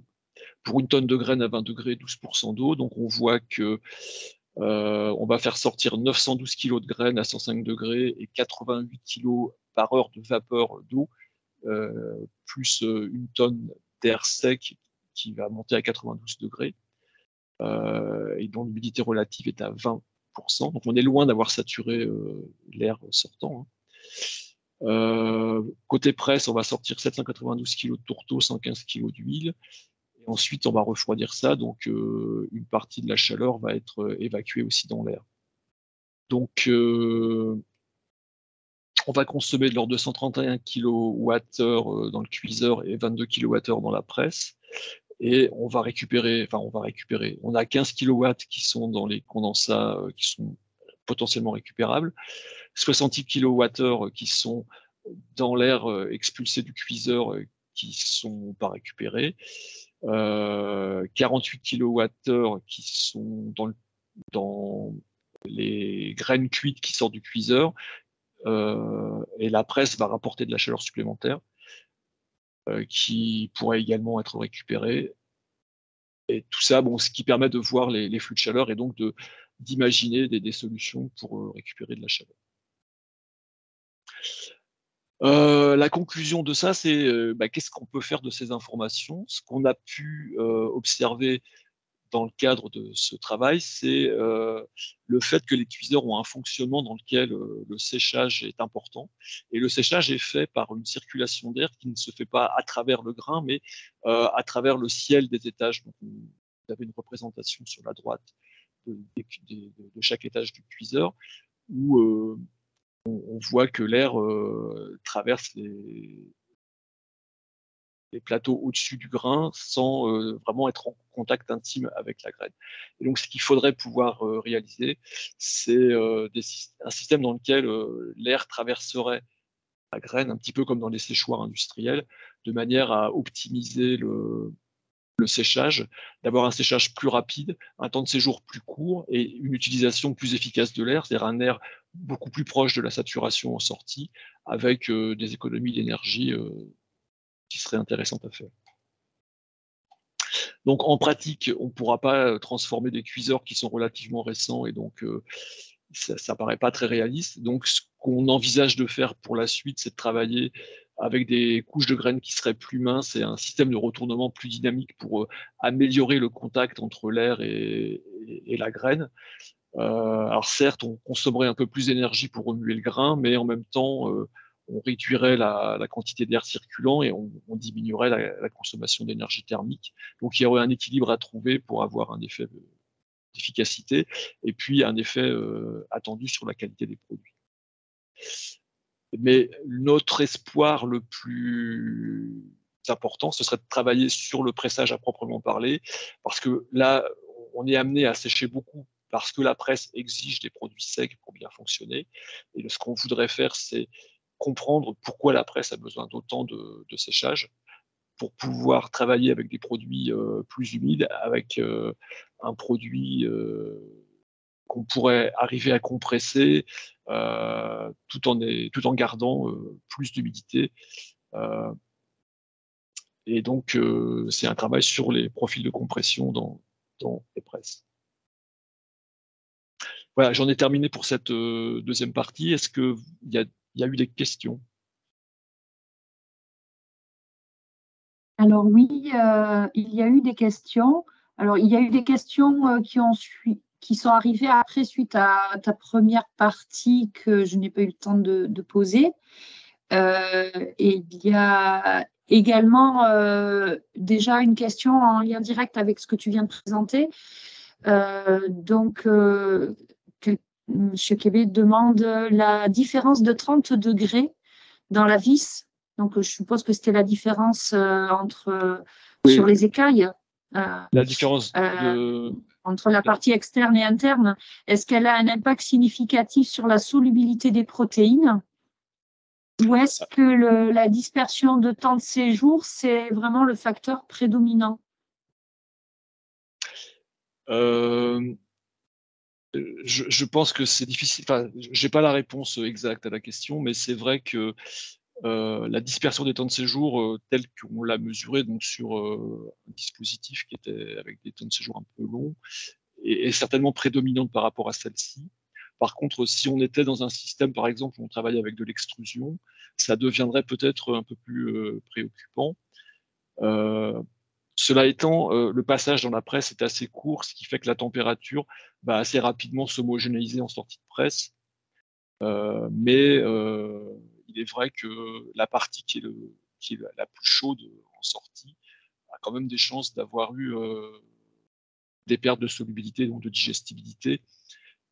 pour une tonne de graines à 20 degrés, 12% d'eau, donc on voit que on va faire sortir 912 kg de graines à 105 degrés et 88 kg par heure de vapeur d'eau, plus une tonne d'air sec qui va monter à 92 degrés et dont l'humidité relative est à 20%. Donc on est loin d'avoir saturé l'air sortant. Côté presse, on va sortir 792 kg de tourteau, 115 kg d'huile. Et ensuite, on va refroidir ça, donc une partie de la chaleur va être évacuée aussi dans l'air. Donc, on va consommer de l'ordre de 131 kWh dans le cuiseur et 22 kWh dans la presse. et on va récupérer, on a 15 kW qui sont dans les condensats qui sont potentiellement récupérables, 60 kWh qui sont dans l'air expulsé du cuiseur qui sont pas récupérés, 48 kWh qui sont dans les graines cuites qui sortent du cuiseur, et la presse va rapporter de la chaleur supplémentaire qui pourrait également être récupérée. Et tout ça, ce qui permet de voir les flux de chaleur et donc d'imaginer des solutions pour récupérer de la chaleur. La conclusion de ça, c'est qu'est-ce qu'on peut faire de ces informations? Ce qu'on a pu observer dans le cadre de ce travail, c'est le fait que les cuiseurs ont un fonctionnement dans lequel le séchage est important. Et le séchage est fait par une circulation d'air qui ne se fait pas à travers le grain, mais à travers le ciel des étages. Donc, vous avez une représentation sur la droite de chaque étage du cuiseur, où on voit que l'air traverse les plateaux au-dessus du grain sans vraiment être en contact intime avec la graine. Et donc, ce qu'il faudrait pouvoir réaliser, c'est un système dans lequel l'air traverserait la graine, un petit peu comme dans les séchoirs industriels, de manière à optimiser le séchage, d'avoir un séchage plus rapide, un temps de séjour plus court et une utilisation plus efficace de l'air, c'est-à-dire un air beaucoup plus proche de la saturation en sortie, avec des économies d'énergie qui seraient intéressantes à faire. Donc en pratique, on ne pourra pas transformer des cuiseurs qui sont relativement récents et donc ça ne paraît pas très réaliste. Donc ce qu'on envisage de faire pour la suite, c'est de travailler avec des couches de graines qui seraient plus minces et un système de retournement plus dynamique pour améliorer le contact entre l'air et la graine. Alors certes, on consommerait un peu plus d'énergie pour remuer le grain, mais en même temps, on réduirait la quantité d'air circulant et on diminuerait la consommation d'énergie thermique. Donc il y aurait un équilibre à trouver pour avoir un effet d'efficacité et puis un effet attendu sur la qualité des produits. Mais notre espoir le plus important, ce serait de travailler sur le pressage à proprement parler, parce que là, on est amené à sécher beaucoup parce que la presse exige des produits secs pour bien fonctionner. Et ce qu'on voudrait faire, c'est comprendre pourquoi la presse a besoin d'autant de séchage pour pouvoir travailler avec des produits plus humides, avec un produit qu'on pourrait arriver à compresser tout en gardant plus d'humidité. Et donc, c'est un travail sur les profils de compression dans les presses. Voilà, j'en ai terminé pour cette deuxième partie. Est-ce qu'il y a eu des questions? Alors oui, il y a eu des questions. Alors, il y a eu des questions qui sont arrivées après, suite à ta première partie que je n'ai pas eu le temps de poser. Et il y a également déjà une question en lien direct avec ce que tu viens de présenter. M. Québé demande la différence de 30 degrés dans la vis. Donc, je suppose que c'était la différence sur les écailles. La différence entre la partie externe et interne. Est-ce qu'elle a un impact significatif sur la solubilité des protéines? Ou est-ce que la dispersion de temps de séjour, c'est vraiment le facteur prédominant? Je pense que c'est difficile. Enfin, je n'ai pas la réponse exacte à la question, mais c'est vrai que la dispersion des temps de séjour telle qu'on l'a mesurée donc sur un dispositif qui était avec des temps de séjour un peu longs est certainement prédominante par rapport à celle-ci. Par contre, si on était dans un système, par exemple, où on travaille avec de l'extrusion, ça deviendrait peut-être un peu plus préoccupant. Cela étant, le passage dans la presse est assez court, ce qui fait que la température va assez rapidement s'homogénéiser en sortie de presse. Mais il est vrai que la partie qui est la plus chaude en sortie a quand même des chances d'avoir eu des pertes de solubilité, donc de digestibilité,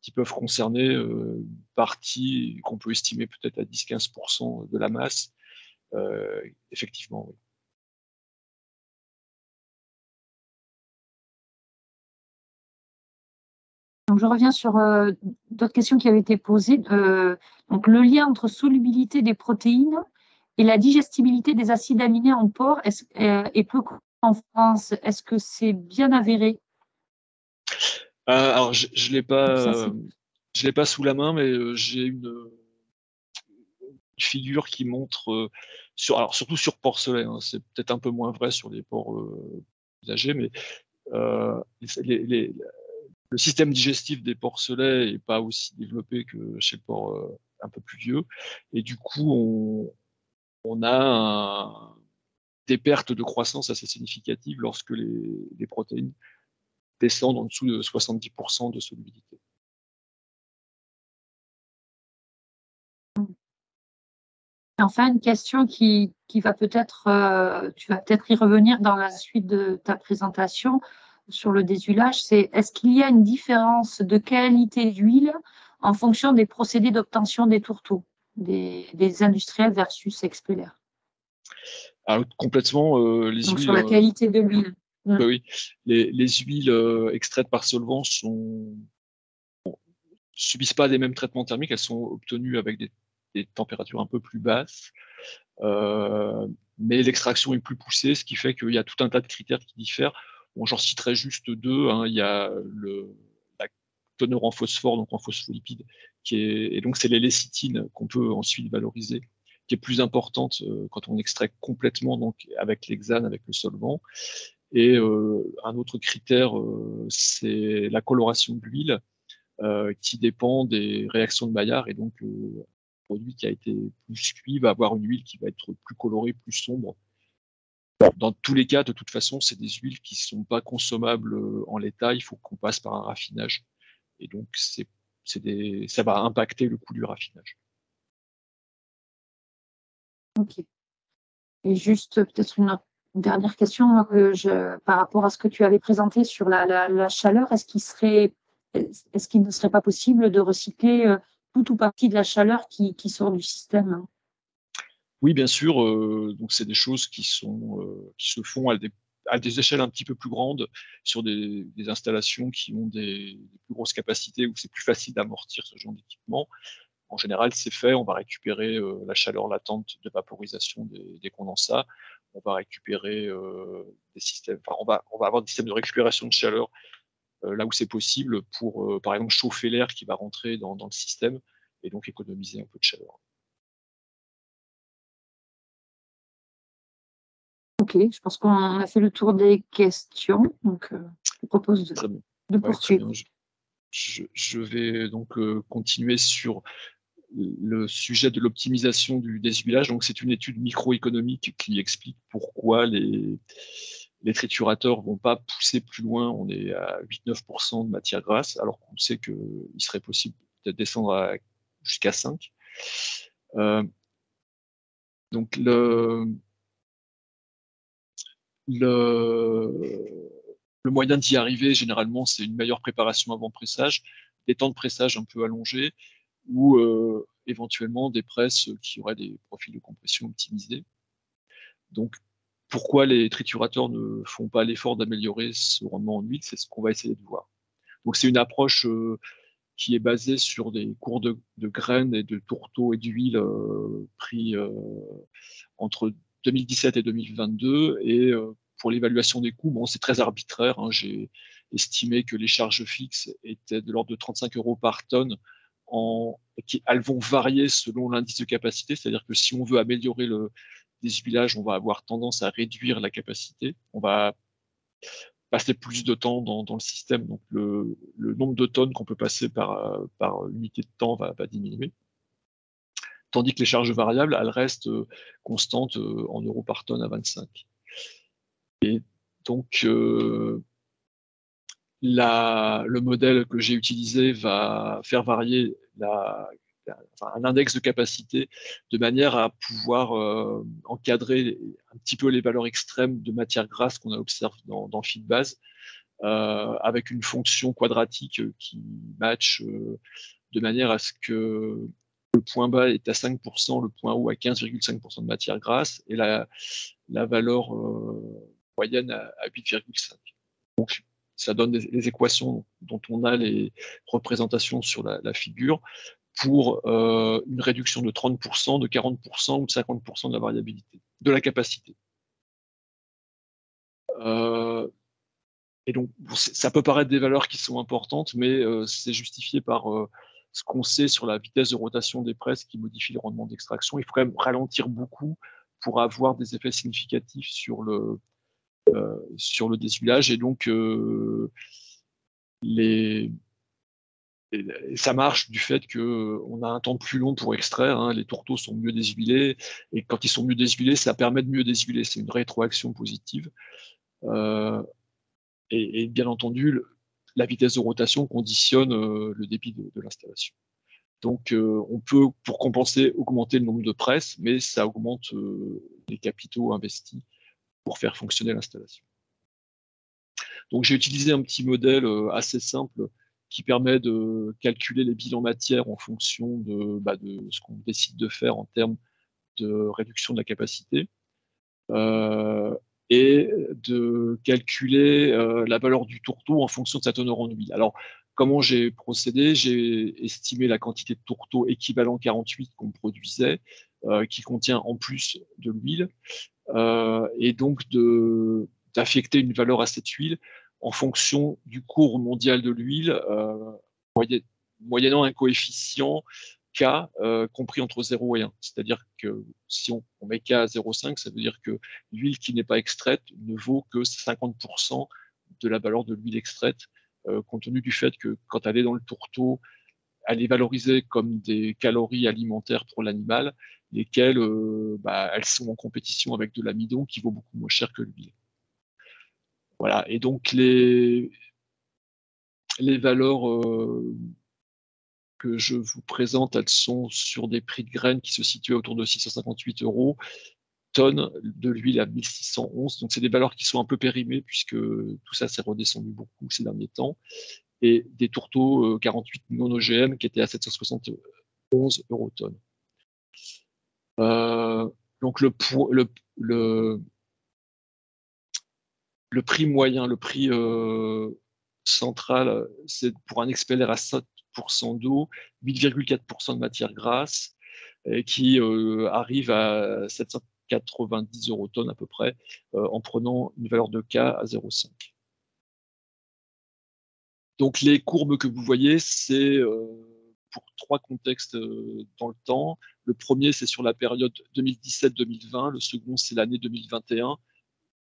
qui peuvent concerner une partie qu'on peut estimer peut-être à 10-15% de la masse. Effectivement, oui. Donc, je reviens sur d'autres questions qui avaient été posées. Donc, le lien entre solubilité des protéines et la digestibilité des acides aminés en porc est peu connu en France. Est-ce que c'est bien avéré? Alors, je l'ai pas sous la main, mais j'ai une figure qui montre surtout sur porcelet. Hein, c'est peut-être un peu moins vrai sur les porcs plus âgés, mais le système digestif des porcelets n'est pas aussi développé que chez le porc un peu plus vieux, et du coup on a des pertes de croissance assez significatives lorsque les protéines descendent en dessous de 70% de solubilité. Enfin, une question qui va peut-être, tu vas peut-être y revenir dans la suite de ta présentation sur le désulage, c'est est-ce qu'il y a une différence de qualité d'huile en fonction des procédés d'obtention des tourteaux, des industriels versus expellaires? Alors, complètement, les Donc, huiles. sur la qualité de l'huile. Bah oui, les huiles extraites par solvant subissent pas les mêmes traitements thermiques, elles sont obtenues avec des températures un peu plus basses, mais l'extraction est plus poussée, ce qui fait qu'il y a tout un tas de critères qui diffèrent. Bon, j'en citerai juste deux. Hein. Il y a la teneur en phosphore, donc en phospholipides, et donc c'est les lécithines qu'on peut ensuite valoriser, qui est plus importante quand on extrait complètement, donc avec l'hexane, avec le solvant. Et un autre critère, c'est la coloration de l'huile, qui dépend des réactions de Maillard, et donc un produit qui a été plus cuit va avoir une huile qui va être plus colorée, plus sombre. Dans tous les cas, de toute façon, c'est des huiles qui ne sont pas consommables en l'état, il faut qu'on passe par un raffinage, et donc ça va impacter le coût du raffinage. Ok. Et juste peut-être une dernière question par rapport à ce que tu avais présenté sur la chaleur, est-ce qu'il ne serait pas possible de recycler tout ou partie de la chaleur qui sort du système, hein? Oui, bien sûr. Donc, c'est des choses qui se font à des échelles un petit peu plus grandes, sur des installations qui ont des plus grosses capacités, où c'est plus facile d'amortir ce genre d'équipement. En général, c'est fait. On va récupérer la chaleur latente de vaporisation des condensats. On va récupérer des systèmes. Enfin, on va avoir des systèmes de récupération de chaleur là où c'est possible pour, par exemple, chauffer l'air qui va rentrer dans le système, et donc économiser un peu de chaleur. Ok, je pense qu'on a fait le tour des questions, donc je propose de poursuivre. Je vais donc continuer sur le sujet de l'optimisation du déshuilage. Donc, c'est une étude microéconomique qui explique pourquoi les triturateurs vont pas pousser plus loin. On est à 8-9% de matière grasse, alors qu'on sait qu'il serait possible de descendre jusqu'à 5. Donc, le moyen d'y arriver, généralement, c'est une meilleure préparation avant pressage, des temps de pressage un peu allongés, ou éventuellement des presses qui auraient des profils de compression optimisés. Donc, pourquoi les triturateurs ne font pas l'effort d'améliorer ce rendement en huile? C'est ce qu'on va essayer de voir. Donc, c'est une approche qui est basée sur des cours de graines et de tourteaux et d'huile pris entre 2017 et 2022. Et pour l'évaluation des coûts, bon, c'est très arbitraire. Hein. J'ai estimé que les charges fixes étaient de l'ordre de 35 € par tonne. Elles vont varier selon l'indice de capacité, c'est-à-dire que si on veut améliorer le déshuilage, on va avoir tendance à réduire la capacité. On va passer plus de temps dans le système, donc le nombre de tonnes qu'on peut passer par unité de temps va diminuer. Tandis que les charges variables, elles restent constantes en euros par tonne à 25. Et donc, le modèle que j'ai utilisé va faire varier un index de capacité de manière à pouvoir encadrer un petit peu les valeurs extrêmes de matière grasse qu'on observe dans le feedbase, avec une fonction quadratique qui match de manière à ce que le point bas est à 5%, le point haut à 15,5% de matière grasse, et la valeur moyenne à 8,5%. Donc, ça donne les équations dont on a les représentations sur la figure, pour une réduction de 30%, de 40% ou de 50% de la variabilité, de la capacité. Et donc, ça peut paraître des valeurs qui sont importantes, mais c'est justifié par ce qu'on sait sur la vitesse de rotation des presses qui modifie le rendement d'extraction. Il faut quand même ralentir beaucoup pour avoir des effets significatifs sur le désuilage. Et donc, ça marche du fait qu'on a un temps plus long pour extraire, hein, les tourteaux sont mieux déshuilés, et quand ils sont mieux déshuilés, ça permet de mieux déshuiler. C'est une rétroaction positive. Et bien entendu, la vitesse de rotation conditionne le débit de l'installation. Donc, on peut, pour compenser, augmenter le nombre de presses, mais ça augmente les capitaux investis pour faire fonctionner l'installation. Donc, j'ai utilisé un petit modèle assez simple qui permet de calculer les bilans matière en fonction de ce qu'on décide de faire en termes de réduction de la capacité. Et de calculer la valeur du tourteau en fonction de sa teneur en huile. Alors, comment j'ai procédé? J'ai estimé la quantité de tourteau équivalent 48 qu'on produisait, qui contient en plus de l'huile, et donc d'affecter une valeur à cette huile en fonction du cours mondial de l'huile, moyennant un coefficient K compris entre 0 et 1. C'est-à-dire que si on met K à 0,5, ça veut dire que l'huile qui n'est pas extraite ne vaut que 50% de la valeur de l'huile extraite, compte tenu du fait que quand elle est dans le tourteau, elle est valorisée comme des calories alimentaires pour l'animal, lesquelles elles sont en compétition avec de l'amidon qui vaut beaucoup moins cher que l'huile. Voilà, et donc les valeurs que je vous présente, elles sont sur des prix de graines qui se situaient autour de 658 € tonne de l'huile à 1611. Donc, c'est des valeurs qui sont un peu périmées puisque tout ça s'est redescendu beaucoup ces derniers temps. Et des tourteaux 48 non OGM qui étaient à 771 € tonne. Donc, le prix moyen, le prix central, c'est pour un XPLR à 7% d'eau, 8,4% de matière grasse, qui arrive à 790 € tonne à peu près, en prenant une valeur de K à 0,5. Donc les courbes que vous voyez, c'est pour 3 contextes dans le temps. Le premier, c'est sur la période 2017-2020, le second, c'est l'année 2021,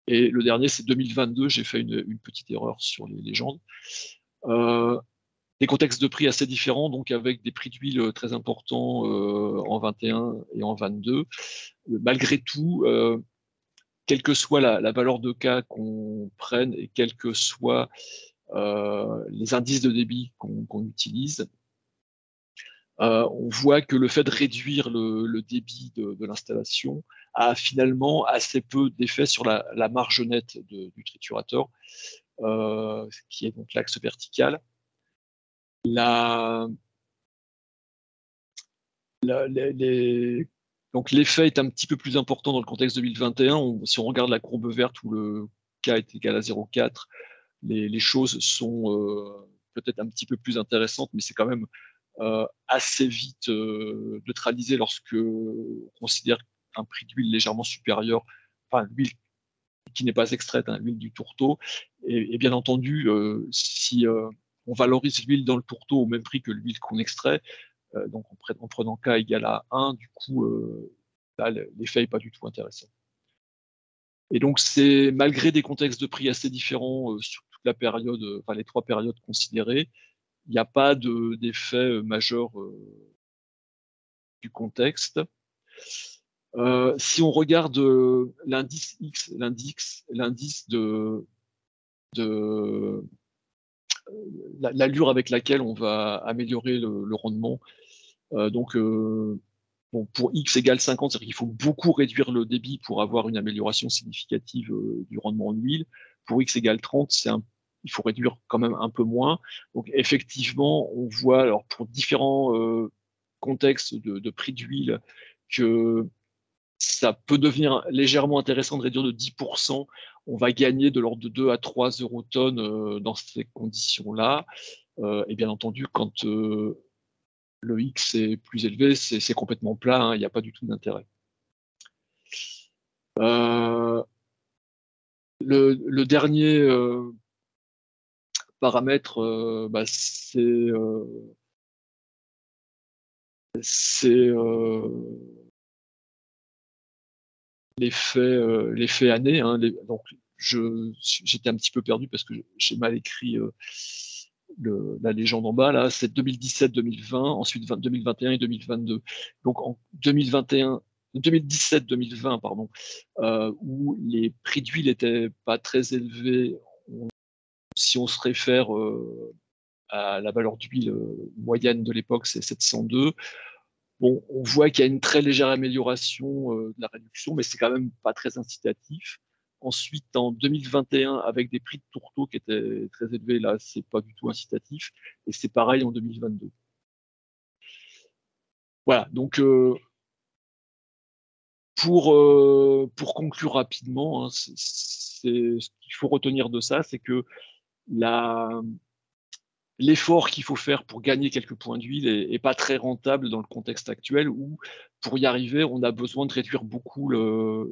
et le dernier, c'est 2022. J'ai fait une petite erreur sur les légendes. Des contextes de prix assez différents, donc avec des prix d'huile très importants en 21 et en 22. Malgré tout, quelle que soit la valeur de K qu'on prenne et quels que soient les indices de débit qu'on utilise, on voit que le fait de réduire le débit de l'installation a finalement assez peu d'effet sur la marge nette du triturateur, qui est donc l'axe vertical. Donc l'effet est un petit peu plus important dans le contexte 2021. Si on regarde la courbe verte où le K est égal à 0,4, les choses sont peut-être un petit peu plus intéressantes, mais c'est quand même assez vite neutralisé lorsque on considère un prix d'huile légèrement supérieur, enfin l'huile qui n'est pas extraite, hein, l'huile du tourteau. Et bien entendu, si on valorise l'huile dans le tourteau au même prix que l'huile qu'on extrait, donc en prenant K égale à 1, du coup, là, l'effet n'est pas du tout intéressant. Et donc, c'est malgré des contextes de prix assez différents sur toute la période, enfin les 3 périodes considérées, il n'y a pas d'effet majeur du contexte. Si on regarde l'indice X, l'indice de l'allure avec laquelle on va améliorer le rendement, bon, pour X égale 50, c'est-à-dire qu'il faut beaucoup réduire le débit pour avoir une amélioration significative du rendement en huile. Pour X égale 30, il faut réduire quand même un peu moins. Donc effectivement, on voit alors pour différents contextes de prix d'huile que ça peut devenir légèrement intéressant de réduire de 10% on va gagner de l'ordre de 2 à 3 eurotonnes dans ces conditions-là. Et bien entendu, quand le X est plus élevé, c'est complètement plat, hein, il n'y a pas du tout d'intérêt. Le dernier paramètre, c'est l'effet année. Hein, donc, j'étais un petit peu perdu parce que j'ai mal écrit la légende en bas. Là, c'est 2017-2020, ensuite 2021 et 2022. Donc, en 2017-2020, pardon, où les prix d'huile n'étaient pas très élevés, si on se réfère à la valeur d'huile moyenne de l'époque, c'est 702. Bon, on voit qu'il y a une très légère amélioration de la réduction, mais c'est quand même pas très incitatif. Ensuite, en 2021, avec des prix de tourteau qui étaient très élevés, là, c'est pas du tout incitatif. Et c'est pareil en 2022. Voilà, donc pour conclure rapidement, hein, ce qu'il faut retenir de ça, c'est que l'effort qu'il faut faire pour gagner quelques points d'huile est pas très rentable dans le contexte actuel où, pour y arriver, on a besoin de réduire beaucoup la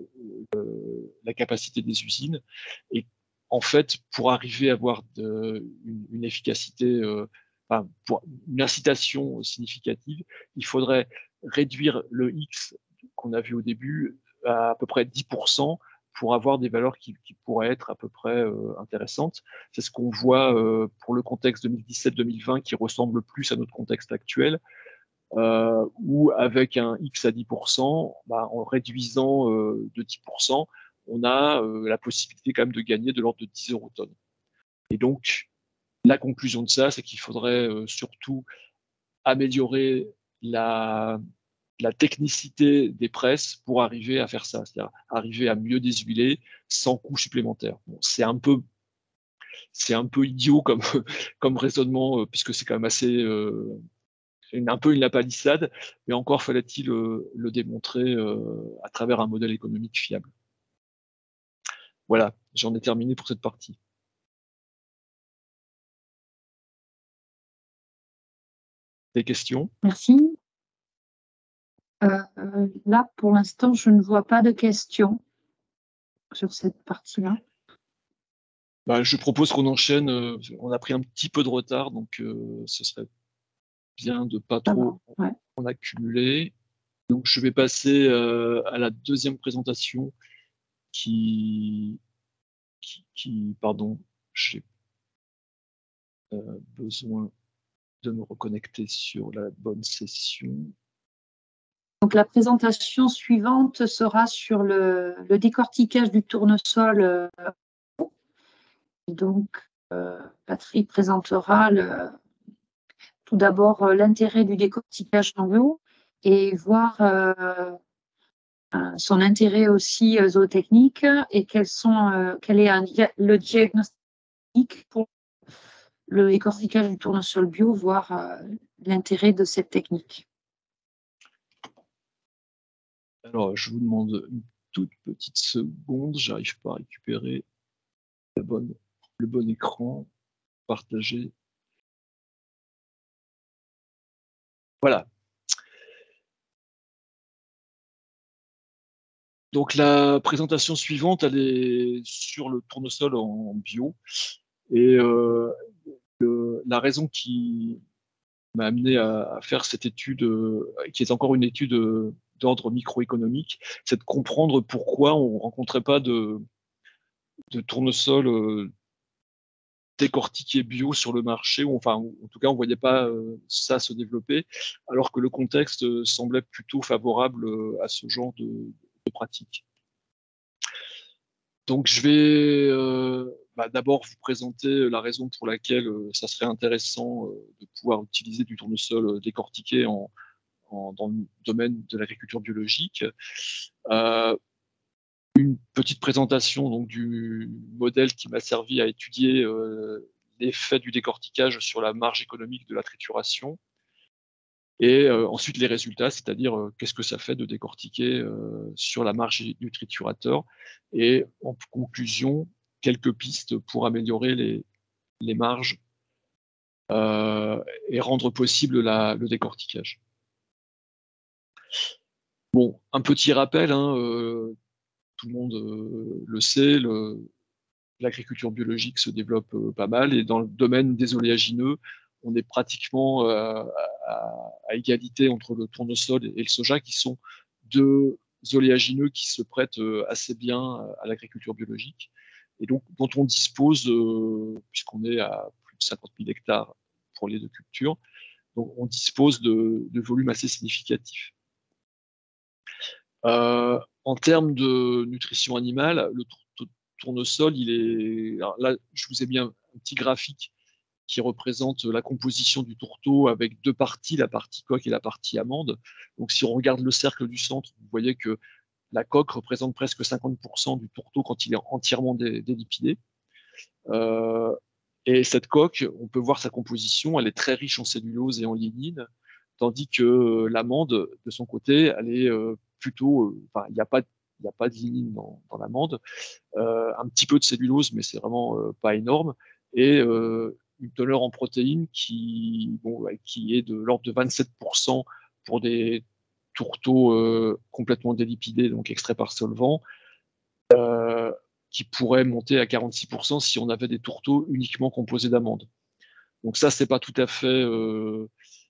capacité des usines. Et en fait, pour arriver à avoir une efficacité, pour une incitation significative, il faudrait réduire le X qu'on a vu au début à peu près 10% pour avoir des valeurs qui pourraient être à peu près intéressantes. C'est ce qu'on voit pour le contexte 2017-2020 qui ressemble plus à notre contexte actuel, où avec un X à 10%, en réduisant de 10%, on a la possibilité quand même de gagner de l'ordre de 10 eurotonnes. Et donc, la conclusion de ça, c'est qu'il faudrait surtout améliorer la technicité des presses pour arriver à faire ça, c'est-à-dire arriver à mieux déshuiler sans coût supplémentaire. Bon, c'est un peu idiot comme raisonnement, puisque c'est quand même assez un peu une lapalissade, mais encore fallait-il le démontrer à travers un modèle économique fiable. Voilà, j'en ai terminé pour cette partie. Des questions? Merci. Là, pour l'instant, je ne vois pas de questions sur cette partie-là. Je propose qu'on enchaîne. On a pris un petit peu de retard, donc ce serait bien de ne pas trop en accumuler. Donc, je vais passer à la deuxième présentation pardon, j'ai besoin de me reconnecter sur la bonne session. Donc, la présentation suivante sera sur le décortiquage du tournesol. Donc, Patrick présentera tout d'abord l'intérêt du décortiquage en bio et voir son intérêt aussi zootechnique et quel est le diagnostic pour le décortiquage du tournesol bio, voir l'intérêt de cette technique. Alors, je vous demande une toute petite seconde, j'arrive pas à récupérer le bon écran, partager. Voilà. Donc la présentation suivante, elle est sur le tournesol en bio. Et la raison qui m'a amené à faire cette étude, qui est encore une étude d'ordre microéconomique, c'est de comprendre pourquoi on ne rencontrait pas de tournesol décortiqué bio sur le marché, ou enfin, en tout cas, on ne voyait pas ça se développer, alors que le contexte semblait plutôt favorable à ce genre de pratique. Donc, je vais d'abord vous présenter la raison pour laquelle ça serait intéressant de pouvoir utiliser du tournesol décortiqué dans le domaine de l'agriculture biologique. Une petite présentation donc, du modèle qui m'a servi à étudier l'effet du décortiquage sur la marge économique de la trituration. Et ensuite les résultats, c'est-à-dire qu'est-ce que ça fait de décortiquer sur la marge du triturateur, et en conclusion, quelques pistes pour améliorer les marges et rendre possible le décortiquage. Bon, un petit rappel, hein, tout le monde le sait, l'agriculture biologique se développe pas mal, et dans le domaine des oléagineux, on est pratiquement à égalité entre le tournesol et le soja, qui sont deux oléagineux qui se prêtent assez bien à l'agriculture biologique, et donc dont on dispose, puisqu'on est à plus de 50 000 hectares pour les deux cultures, donc on dispose de volumes assez significatifs. En termes de nutrition animale, le tournesol, il est... Alors là, je vous ai mis un petit graphique qui représente la composition du tourteau avec deux parties, la partie coque et la partie amande. Donc si on regarde le cercle du centre, vous voyez que la coque représente presque 50% du tourteau quand il est entièrement délipidé. Et cette coque, on peut voir sa composition, elle est très riche en cellulose et en lignine, tandis que l'amande, de son côté, elle est plutôt... Enfin, il n'y a pas de lignine dans l'amande, un petit peu de cellulose, mais c'est vraiment pas énorme, et une teneur en protéines qui est de l'ordre de 27% pour des tourteaux complètement délipidés, donc extraits par solvant, qui pourrait monter à 46% si on avait des tourteaux uniquement composés d'amandes. Donc ça, c'est pas tout à fait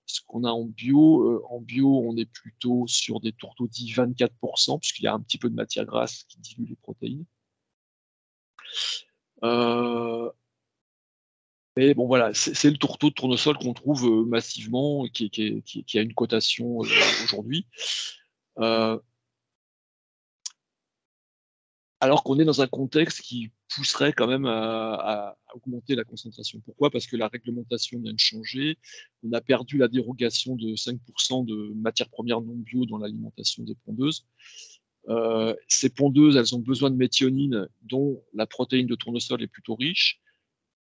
ce qu'on a en bio. En bio, on est plutôt sur des tourteaux dits 24%, puisqu'il y a un petit peu de matière grasse qui dilue les protéines. Mais bon, voilà, c'est le tourteau de tournesol qu'on trouve massivement, qui a une cotation aujourd'hui. Alors qu'on est dans un contexte qui pousserait quand même à augmenter la concentration. Pourquoi? Parce que la réglementation vient de changer. On a perdu la dérogation de 5% de matières premières non bio dans l'alimentation des pondeuses. Ces pondeuses, elles ont besoin de méthionine, dont la protéine de tournesol est plutôt riche.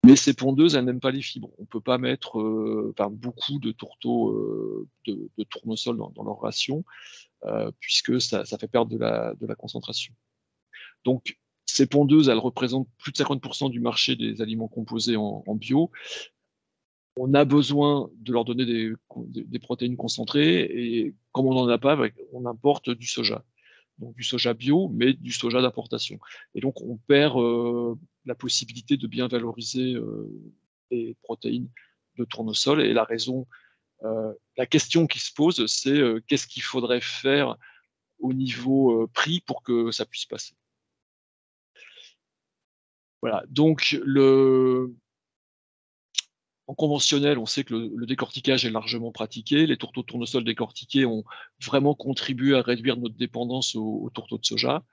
Mais ces pondeuses, elles n'aiment pas les fibres. On ne peut pas mettre beaucoup de tourteaux de tournesol dans leur ration, puisque ça fait perdre de la concentration. Donc, ces pondeuses, elles représentent plus de 50% du marché des aliments composés en bio. On a besoin de leur donner des protéines concentrées, et comme on n'en a pas, on importe du soja. Donc du soja bio, mais du soja d'importation. Et donc on perd la possibilité de bien valoriser les protéines de tournesol. Et la question qui se pose, c'est qu'est-ce qu'il faudrait faire au niveau prix pour que ça puisse passer. Voilà, donc en conventionnel, on sait que le décortiquage est largement pratiqué. Les tourteaux de tournesol décortiqués ont vraiment contribué à réduire notre dépendance aux tourteaux de soja.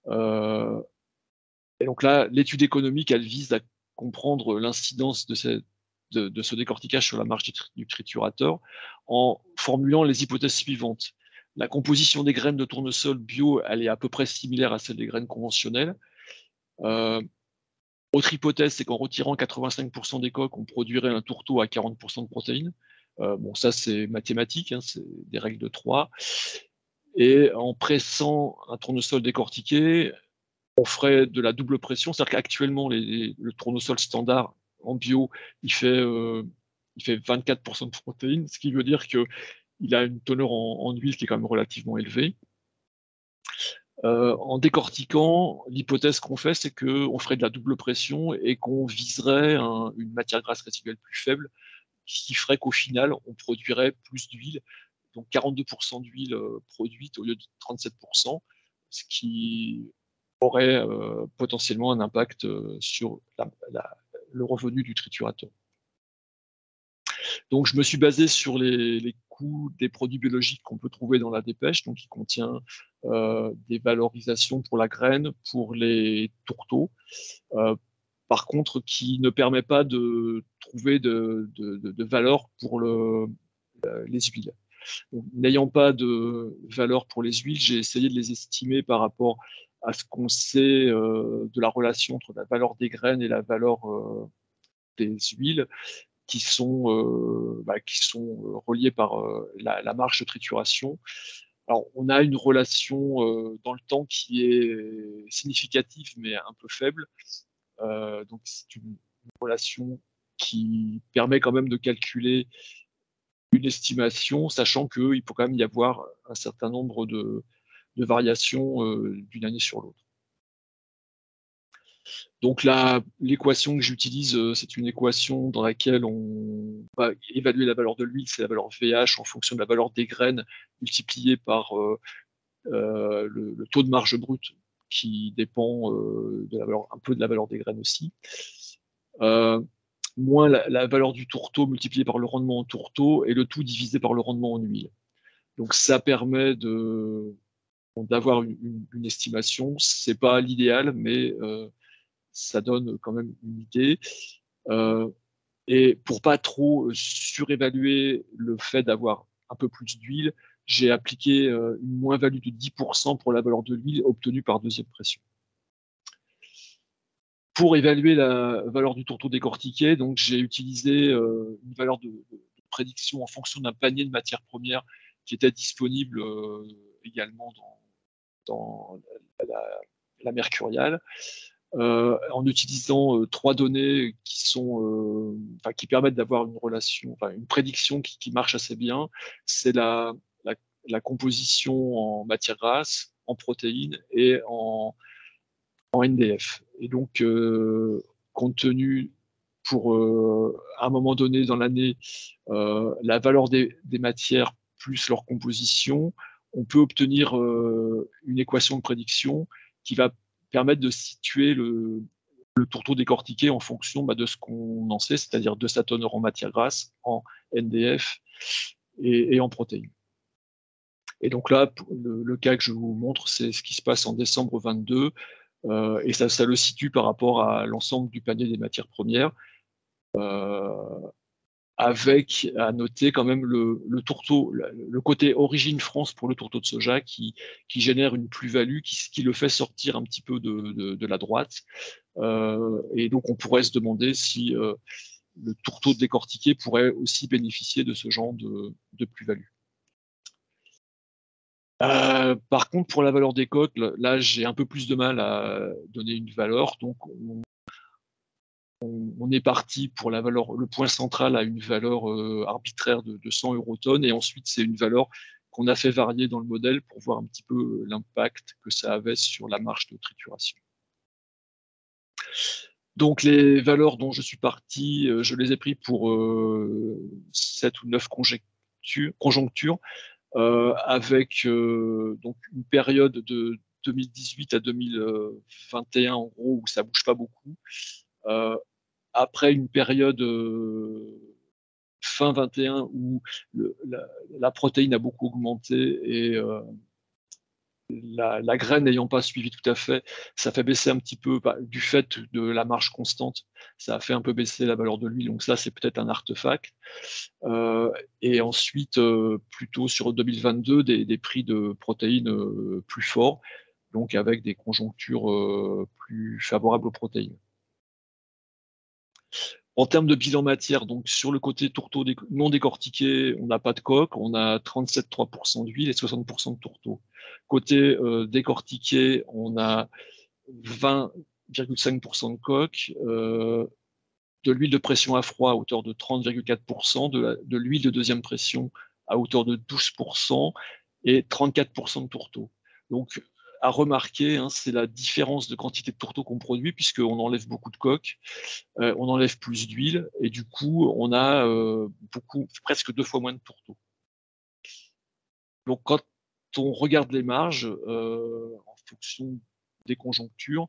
Et donc là, l'étude économique, elle vise à comprendre l'incidence de ce décortiquage sur la marge du triturateur en formulant les hypothèses suivantes. La composition des graines de tournesol bio, elle est à peu près similaire à celle des graines conventionnelles. Autre hypothèse, c'est qu'en retirant 85% des coques, on produirait un tourteau à 40% de protéines. Bon, ça, c'est mathématique, hein, c'est des règles de 3. Et en pressant un tournesol décortiqué, on ferait de la double pression. C'est-à-dire qu'actuellement, le tournesol standard en bio, il fait 24% de protéines, ce qui veut dire qu'il a une teneur en huile qui est quand même relativement élevée. En décortiquant, l'hypothèse qu'on fait, c'est qu'on ferait de la double pression et qu'on viserait une matière grasse résiduelle plus faible, ce qui ferait qu'au final, on produirait plus d'huile, donc 42% d'huile produite au lieu de 37%, ce qui aurait potentiellement un impact sur le revenu du triturateur. Donc je me suis basé sur les coûts des produits biologiques qu'on peut trouver dans la dépêche, donc qui contient des valorisations pour la graine, pour les tourteaux, par contre qui ne permet pas de trouver de valeur pour les huiles. N'ayant pas de valeur pour les huiles, j'ai essayé de les estimer par rapport à ce qu'on sait de la relation entre la valeur des graines et la valeur des huiles. qui sont reliés par la marge de trituration. Alors, on a une relation dans le temps qui est significative, mais un peu faible. Donc, c'est une relation qui permet quand même de calculer une estimation, sachant qu'il peut quand même y avoir un certain nombre de variations d'une année sur l'autre. Donc l'équation que j'utilise, c'est une équation dans laquelle on va évaluer la valeur de l'huile, c'est la valeur VH en fonction de la valeur des graines multipliée par le taux de marge brute qui dépend un peu de la valeur des graines aussi. Moins la valeur du tourteau multipliée par le rendement en tourteau et le tout divisé par le rendement en huile. Donc ça permet d'avoir une estimation. C'est pas l'idéal, mais ça donne quand même une idée. Et pour pas trop surévaluer le fait d'avoir un peu plus d'huile, j'ai appliqué une moins-value de 10% pour la valeur de l'huile obtenue par deuxième pression. Pour évaluer la valeur du tourteau décortiqué, donc j'ai utilisé une valeur de prédiction en fonction d'un panier de matières premières qui était disponible également dans la mercuriale, en utilisant 3 données qui permettent d'avoir une relation, une prédiction qui marche assez bien. C'est la composition en matière grasse, en protéines et en NDF. Et donc, compte tenu pour à un moment donné dans l'année la valeur des matières plus leur composition, on peut obtenir une équation de prédiction qui va permettre de situer le tourteau décortiqué en fonction de ce qu'on en sait, c'est-à-dire de sa teneur en matière grasse, en NDF et en protéines. Et donc là, le cas que je vous montre, c'est ce qui se passe en décembre 22. Et ça le situe par rapport à l'ensemble du panier des matières premières, avec à noter quand même le tourteau, le côté origine France pour le tourteau de soja qui génère une plus-value, qui le fait sortir un petit peu de la droite. Et donc on pourrait se demander si le tourteau décortiqué pourrait aussi bénéficier de ce genre de plus-value. Par contre, pour la valeur des coques, là, j'ai un peu plus de mal à donner une valeur. Donc, on est parti pour la valeur, le point central à une valeur arbitraire de 100 eurotonnes. Et ensuite, c'est une valeur qu'on a fait varier dans le modèle pour voir un petit peu l'impact que ça avait sur la marge de trituration. Donc, les valeurs dont je suis parti, je les ai pris pour 7 ou 9 conjonctures. Avec donc une période de 2018 à 2021 en gros où ça bouge pas beaucoup. Après une période fin 21 où la protéine a beaucoup augmenté et la graine n'ayant pas suivi tout à fait, ça fait baisser un petit peu du fait de la marge constante, ça a fait un peu baisser la valeur de l'huile, donc ça c'est peut-être un artefact. Et ensuite, plutôt sur 2022, des prix de protéines plus forts, donc avec des conjonctures plus favorables aux protéines. En termes de bilan matière, donc sur le côté tourteau non décortiqué, on n'a pas de coque, on a 37,3% d'huile et 60% de tourteau. Côté décortiqué, on a 20,5% de coque, de l'huile de pression à froid à hauteur de 30,4%, de l'huile de deuxième pression à hauteur de 12% et 34% de tourteau. Donc, à remarquer, c'est la différence de quantité de tourteau qu'on produit, puisqu'on enlève beaucoup de coque, on enlève plus d'huile, et du coup, on a presque 2 fois moins de tourteau. Donc, quand on regarde les marges, en fonction des conjonctures,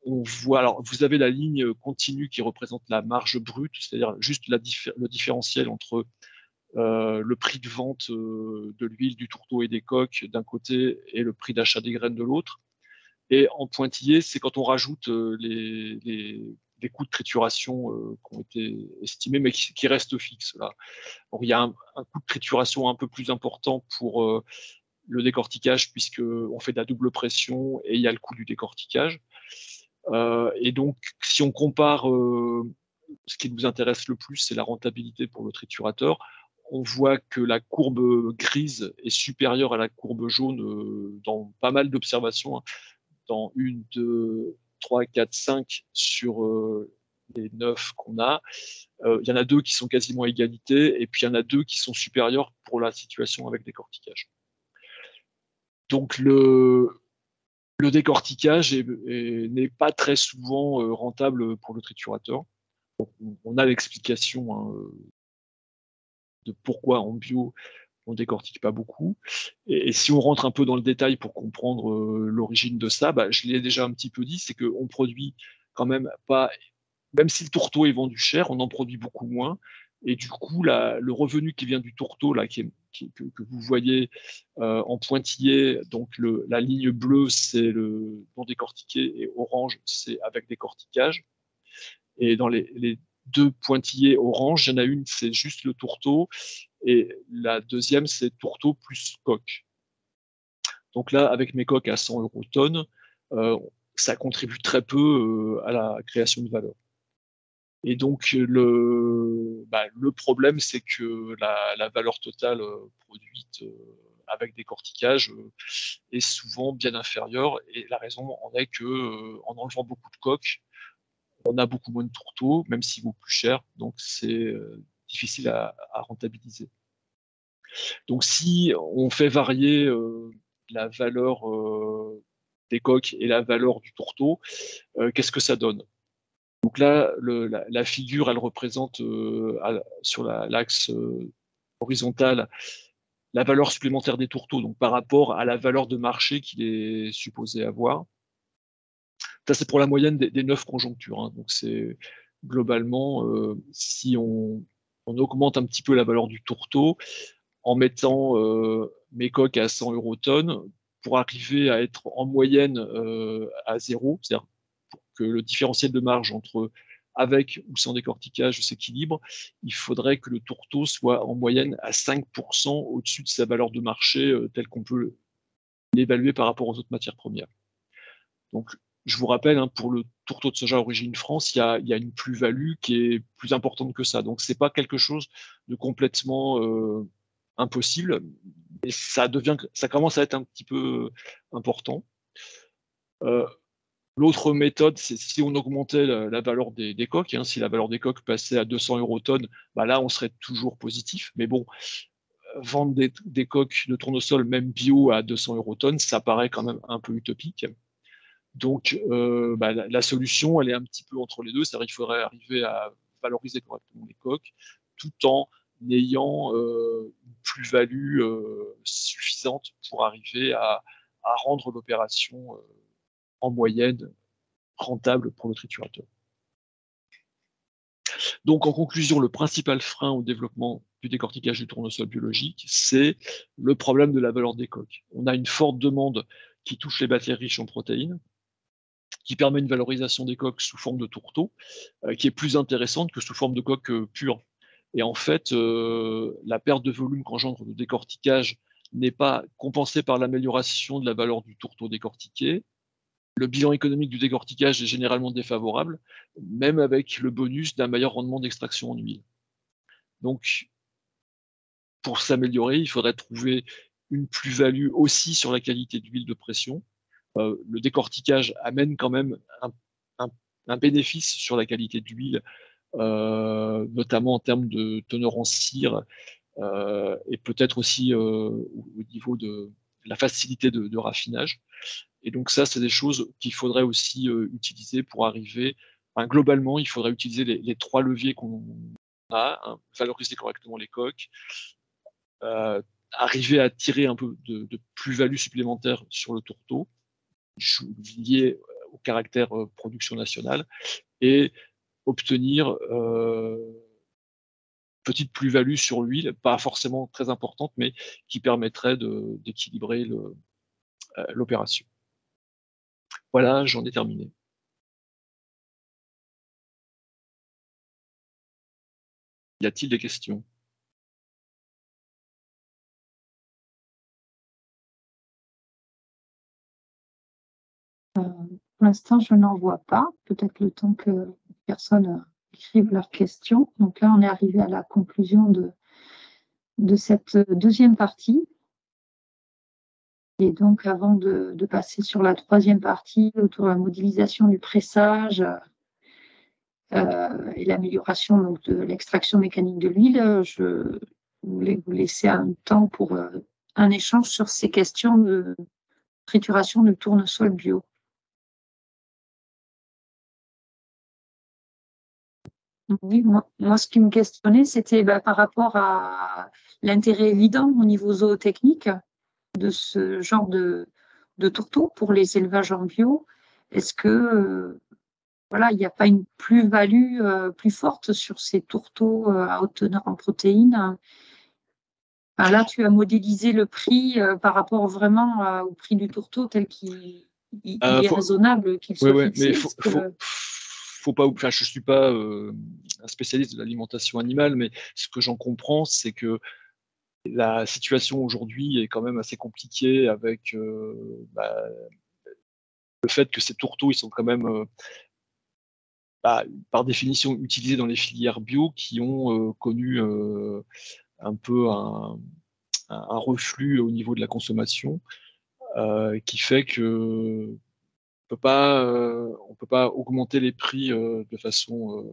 on voit, alors vous avez la ligne continue qui représente la marge brute, c'est-à-dire juste le différentiel entre le prix de vente de l'huile, du tourteau et des coques d'un côté et le prix d'achat des graines de l'autre. Et en pointillé, c'est quand on rajoute les coûts de trituration qui ont été estimés, mais qui restent fixes. Là. Donc, il y a un coût de trituration un peu plus important pour le décortiquage, puisqu'on fait de la double pression et il y a le coût du décortiquage. Et donc, si on compare ce qui nous intéresse le plus, c'est la rentabilité pour le triturateur. On voit que la courbe grise est supérieure à la courbe jaune dans pas mal d'observations, hein. Dans 1, 2, 3, 4, 5 sur les 9 qu'on a. Il y en a 2 qui sont quasiment à égalité, et puis il y en a 2 qui sont supérieurs pour la situation avec décortiquage. Donc le décortiquage n'est pas très souvent rentable pour le triturateur. Donc, on a l'explication, hein, de pourquoi en bio on décortique pas beaucoup. Et si on rentre un peu dans le détail pour comprendre l'origine de ça, je l'ai déjà un petit peu dit, c'est qu'on produit quand même pas, même si le tourteau est vendu cher, on en produit beaucoup moins. Et du coup, le revenu qui vient du tourteau, là, que vous voyez en pointillé, donc la ligne bleue, c'est le non décortiqué, et orange, c'est avec décortiquage. Et dans les 2 pointillés orange, il y en a une, c'est juste le tourteau, et la deuxième, c'est tourteau plus coque. Donc là, avec mes coques à 100 € tonne, ça contribue très peu à la création de valeur. Et donc le problème, c'est que la valeur totale produite avec décortiquage est souvent bien inférieure, et la raison en est que en enlevant beaucoup de coques, on a beaucoup moins de tourteaux, même s'il vaut plus cher, donc c'est difficile à rentabiliser. Donc si on fait varier la valeur des coques et la valeur du tourteau, qu'est-ce que ça donne? Donc là, la figure, elle représente sur l'axe horizontal la valeur supplémentaire des tourteaux, donc par rapport à la valeur de marché qu'il est supposé avoir. Ça, c'est pour la moyenne des 9 conjonctures, hein. Donc c'est globalement, si on augmente un petit peu la valeur du tourteau en mettant mes coques à 100 € tonne, pour arriver à être en moyenne à 0, c'est-à-dire pour que le différentiel de marge entre avec ou sans décortiquage s'équilibre, il faudrait que le tourteau soit en moyenne à 5% au-dessus de sa valeur de marché telle qu'on peut l'évaluer par rapport aux autres matières premières. Donc, je vous rappelle, hein, pour le tourteau de soja origine France, il y a une plus-value qui est plus importante que ça. Donc, c'est pas quelque chose de complètement impossible, mais ça commence à être un petit peu important. L'autre méthode, c'est si on augmentait la valeur des coques, hein, si la valeur des coques passait à 200 € tonne, là, on serait toujours positif. Mais bon, vendre des coques de tournesol, même bio, à 200 € tonne, ça paraît quand même un peu utopique. Donc, la solution, elle est un petit peu entre les deux, c'est-à-dire qu'il faudrait arriver à valoriser correctement les coques, tout en ayant une plus-value suffisante pour arriver à rendre l'opération en moyenne rentable pour le triturateur. Donc, en conclusion, le principal frein au développement du décortiquage du tournesol biologique, c'est le problème de la valeur des coques. On a une forte demande qui touche les matières riches en protéines, qui permet une valorisation des coques sous forme de tourteaux, qui est plus intéressante que sous forme de coques pures. Et en fait, la perte de volume qu'engendre le décortiquage n'est pas compensée par l'amélioration de la valeur du tourteau décortiqué. Le bilan économique du décortiquage est généralement défavorable, même avec le bonus d'un meilleur rendement d'extraction en huile. Donc, pour s'améliorer, il faudrait trouver une plus-value aussi sur la qualité d'huile de pression. Le décortiquage amène quand même un bénéfice sur la qualité d'huile, notamment en termes de teneur en cire, et peut-être aussi au niveau de la facilité de raffinage. Et donc ça, c'est des choses qu'il faudrait aussi utiliser pour arriver. Globalement, il faudrait utiliser les 3 leviers qu'on a, hein, valoriser correctement les coques, arriver à tirer un peu de plus-value supplémentaire sur le tourteau, lié au caractère production nationale, et obtenir petite plus-value sur l'huile, pas forcément très importante, mais qui permettrait d'équilibrer l'opération. Voilà, j'en ai terminé. Y a-t-il des questions? Pour l'instant, je n'en vois pas. Peut-être le temps que personne écrivent leurs questions. Donc là, on est arrivé à la conclusion de cette deuxième partie. Et donc, avant de passer sur la troisième partie, autour de la modélisation du pressage et l'amélioration donc, de l'extraction mécanique de l'huile, je voulais vous laisser un temps pour un échange sur ces questions de trituration du tournesol bio. Oui, moi, ce qui me questionnait, c'était par rapport à l'intérêt évident au niveau zootechnique de ce genre de tourteaux pour les élevages en bio. Est-ce que voilà, il n'y a pas une plus-value plus forte sur ces tourteaux à haute teneur en protéines? Enfin, là, tu as modélisé le prix par rapport vraiment au prix du tourteau tel qu'il est raisonnable qu'il soit fixé. Mais faut pas. Enfin, je suis pas un spécialiste de l'alimentation animale, mais ce que j'en comprends, c'est que la situation aujourd'hui est quand même assez compliquée avec le fait que ces tourteaux, ils sont quand même par définition utilisés dans les filières bio qui ont connu un peu un reflux au niveau de la consommation qui fait que on peut pas augmenter les prix de façon.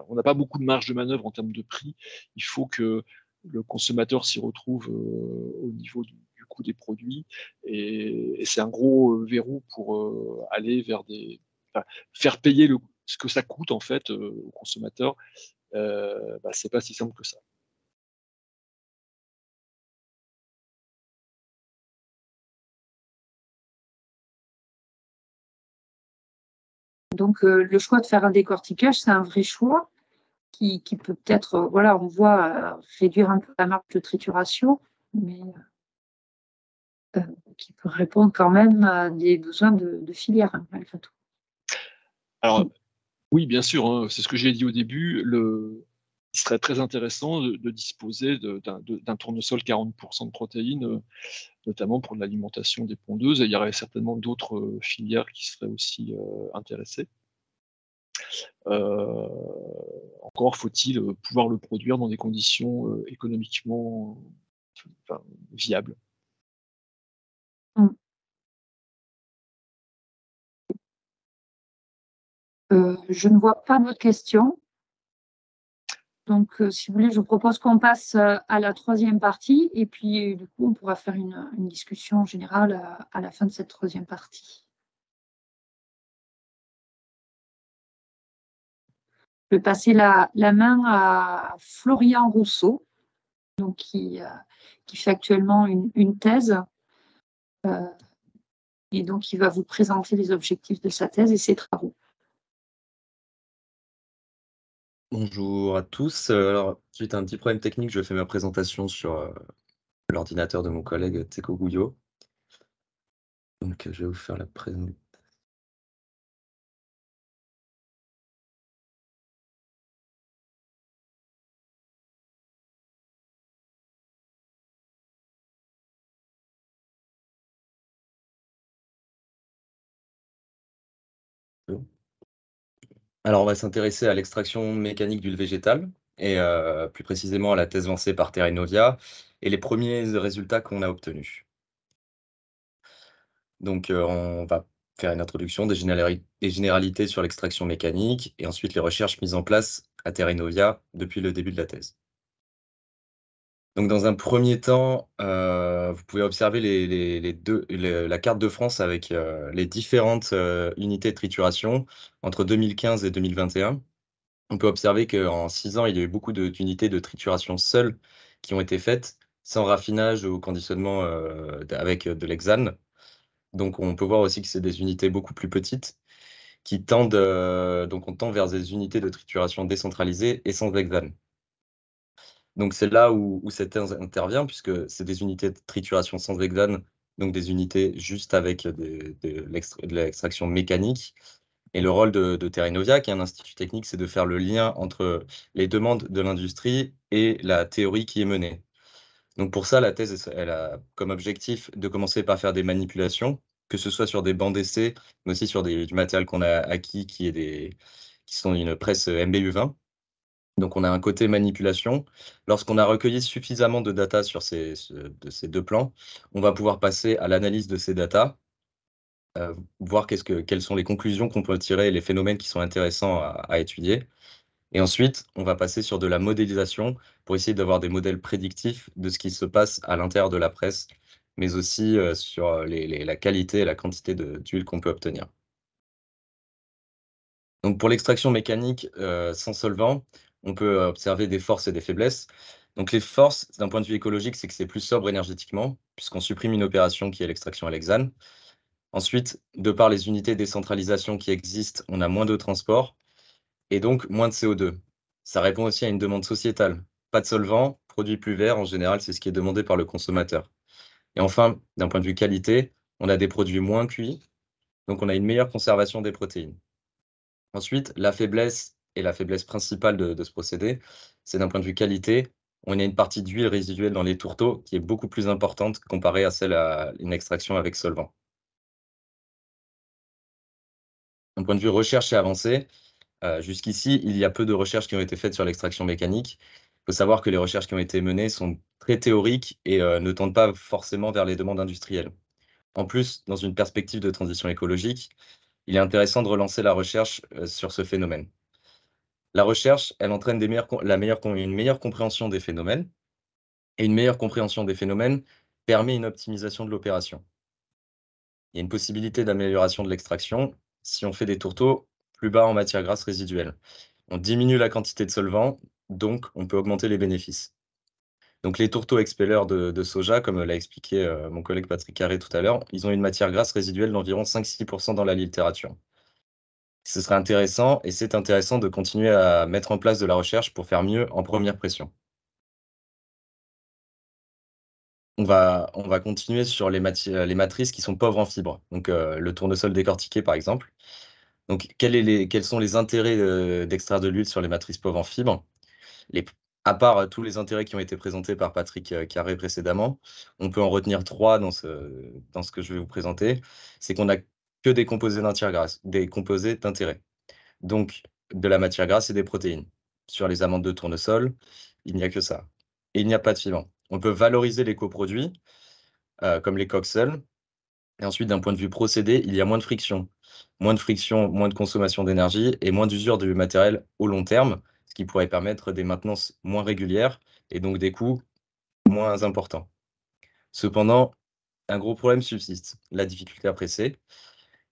On n'a pas beaucoup de marge de manœuvre en termes de prix. Il faut que le consommateur s'y retrouve au niveau du coût des produits, et c'est un gros verrou pour aller vers faire payer ce que ça coûte en fait au consommateur. C'est pas si simple que ça. Donc, le choix de faire un décortiquage, c'est un vrai choix qui peut peut-être, voilà, on voit réduire un peu la marge de trituration, mais qui peut répondre quand même à des besoins de filière, malgré tout. Alors, oui, bien sûr, hein, c'est ce que j'ai dit au début. Il serait très intéressant de disposer d'un tournesol 40% de protéines, notamment pour l'alimentation des pondeuses. Et il y aurait certainement d'autres filières qui seraient aussi intéressées. Encore faut-il pouvoir le produire dans des conditions économiquement viables. Je ne vois pas d'autres questions. Donc, si vous voulez, je vous propose qu'on passe à la troisième partie et puis, du coup, on pourra faire une discussion générale à la fin de cette troisième partie. Je vais passer la main à Florian Rousseau, donc qui fait actuellement une thèse. Et donc, il va vous présenter les objectifs de sa thèse et ses travaux. Bonjour à tous. Alors, suite à un petit problème technique, je fais ma présentation sur l'ordinateur de mon collègue Teko Gouillot. Donc, je vais vous faire la présentation. Alors, on va s'intéresser à l'extraction mécanique d'huile végétale et plus précisément à la thèse lancée par Terra Innovia et les premiers résultats qu'on a obtenus. Donc, on va faire une introduction des généralités sur l'extraction mécanique et ensuite les recherches mises en place à Terra Innovia depuis le début de la thèse. Donc, dans un premier temps, vous pouvez observer la carte de France avec les différentes unités de trituration entre 2015 et 2021. On peut observer qu'en 6 ans, il y a eu beaucoup d'unités de trituration seules qui ont été faites, sans raffinage ou conditionnement avec de l'hexane. Donc, on peut voir aussi que c'est des unités beaucoup plus petites qui tendent, donc on tend vers des unités de trituration décentralisées et sans hexane. Donc, c'est là où cette thèse intervient, puisque c'est des unités de trituration sans hexane, donc des unités juste avec de l'extraction mécanique. Et le rôle de Terra Innovia, qui est un institut technique, c'est de faire le lien entre les demandes de l'industrie et la théorie qui est menée. Donc, pour ça, la thèse, elle a comme objectif de commencer par faire des manipulations, que ce soit sur des bancs d'essai, mais aussi sur du matériel qu'on a acquis, qui est qui sont une presse MBU20. Donc, on a un côté manipulation. Lorsqu'on a recueilli suffisamment de data sur ces deux plans, on va pouvoir passer à l'analyse de ces data, voir quelles sont les conclusions qu'on peut tirer et les phénomènes qui sont intéressants à étudier. Et ensuite, on va passer sur de la modélisation pour essayer d'avoir des modèles prédictifs de ce qui se passe à l'intérieur de la presse, mais aussi sur la qualité et la quantité d'huile qu'on peut obtenir. Donc, pour l'extraction mécanique sans solvant, on peut observer des forces et des faiblesses. Donc, les forces, d'un point de vue écologique, c'est que c'est plus sobre énergétiquement, puisqu'on supprime une opération qui est l'extraction à l'hexane. Ensuite, de par les unités de décentralisation qui existent, on a moins de transport et donc moins de CO2. Ça répond aussi à une demande sociétale. Pas de solvant, produit plus vert, en général, c'est ce qui est demandé par le consommateur. Et enfin, d'un point de vue qualité, on a des produits moins cuits, donc on a une meilleure conservation des protéines. Ensuite, la faiblesse, et la faiblesse principale de ce procédé, c'est d'un point de vue qualité, on a une partie d'huile résiduelle dans les tourteaux qui est beaucoup plus importante comparée à celle à une extraction avec solvant. D'un point de vue recherche et avancée, jusqu'ici, il y a peu de recherches qui ont été faites sur l'extraction mécanique. Il faut savoir que les recherches qui ont été menées sont très théoriques et ne tendent pas forcément vers les demandes industrielles. En plus, dans une perspective de transition écologique, il est intéressant de relancer la recherche sur ce phénomène. La recherche, elle entraîne une meilleure compréhension des phénomènes, et une meilleure compréhension des phénomènes permet une optimisation de l'opération. Il y a une possibilité d'amélioration de l'extraction si on fait des tourteaux plus bas en matière grasse résiduelle. On diminue la quantité de solvant, donc on peut augmenter les bénéfices. Donc les tourteaux expelleurs de soja, comme l'a expliqué mon collègue Patrick Carré tout à l'heure, ils ont une matière grasse résiduelle d'environ 5-6% dans la littérature. Ce serait intéressant, et c'est intéressant de continuer à mettre en place de la recherche pour faire mieux en première pression. On va continuer sur les matrices qui sont pauvres en fibres, donc le tournesol décortiqué par exemple. Donc quels sont les intérêts d'extraire de l'huile sur les matrices pauvres en fibres? À part tous les intérêts qui ont été présentés par Patrick Carré précédemment, on peut en retenir 3 dans ce que je vais vous présenter. C'est qu'on n'a que des composés d'intérêt. Donc de la matière grasse et des protéines. Sur les amandes de tournesol, il n'y a que ça. Et il n'y a pas de filament. On peut valoriser les coproduits, comme les coques seules. Et ensuite, d'un point de vue procédé, il y a moins de friction. Moins de consommation d'énergie et moins d'usure du matériel au long terme, ce qui pourrait permettre des maintenances moins régulières et donc des coûts moins importants. Cependant, un gros problème subsiste, la difficulté à presser.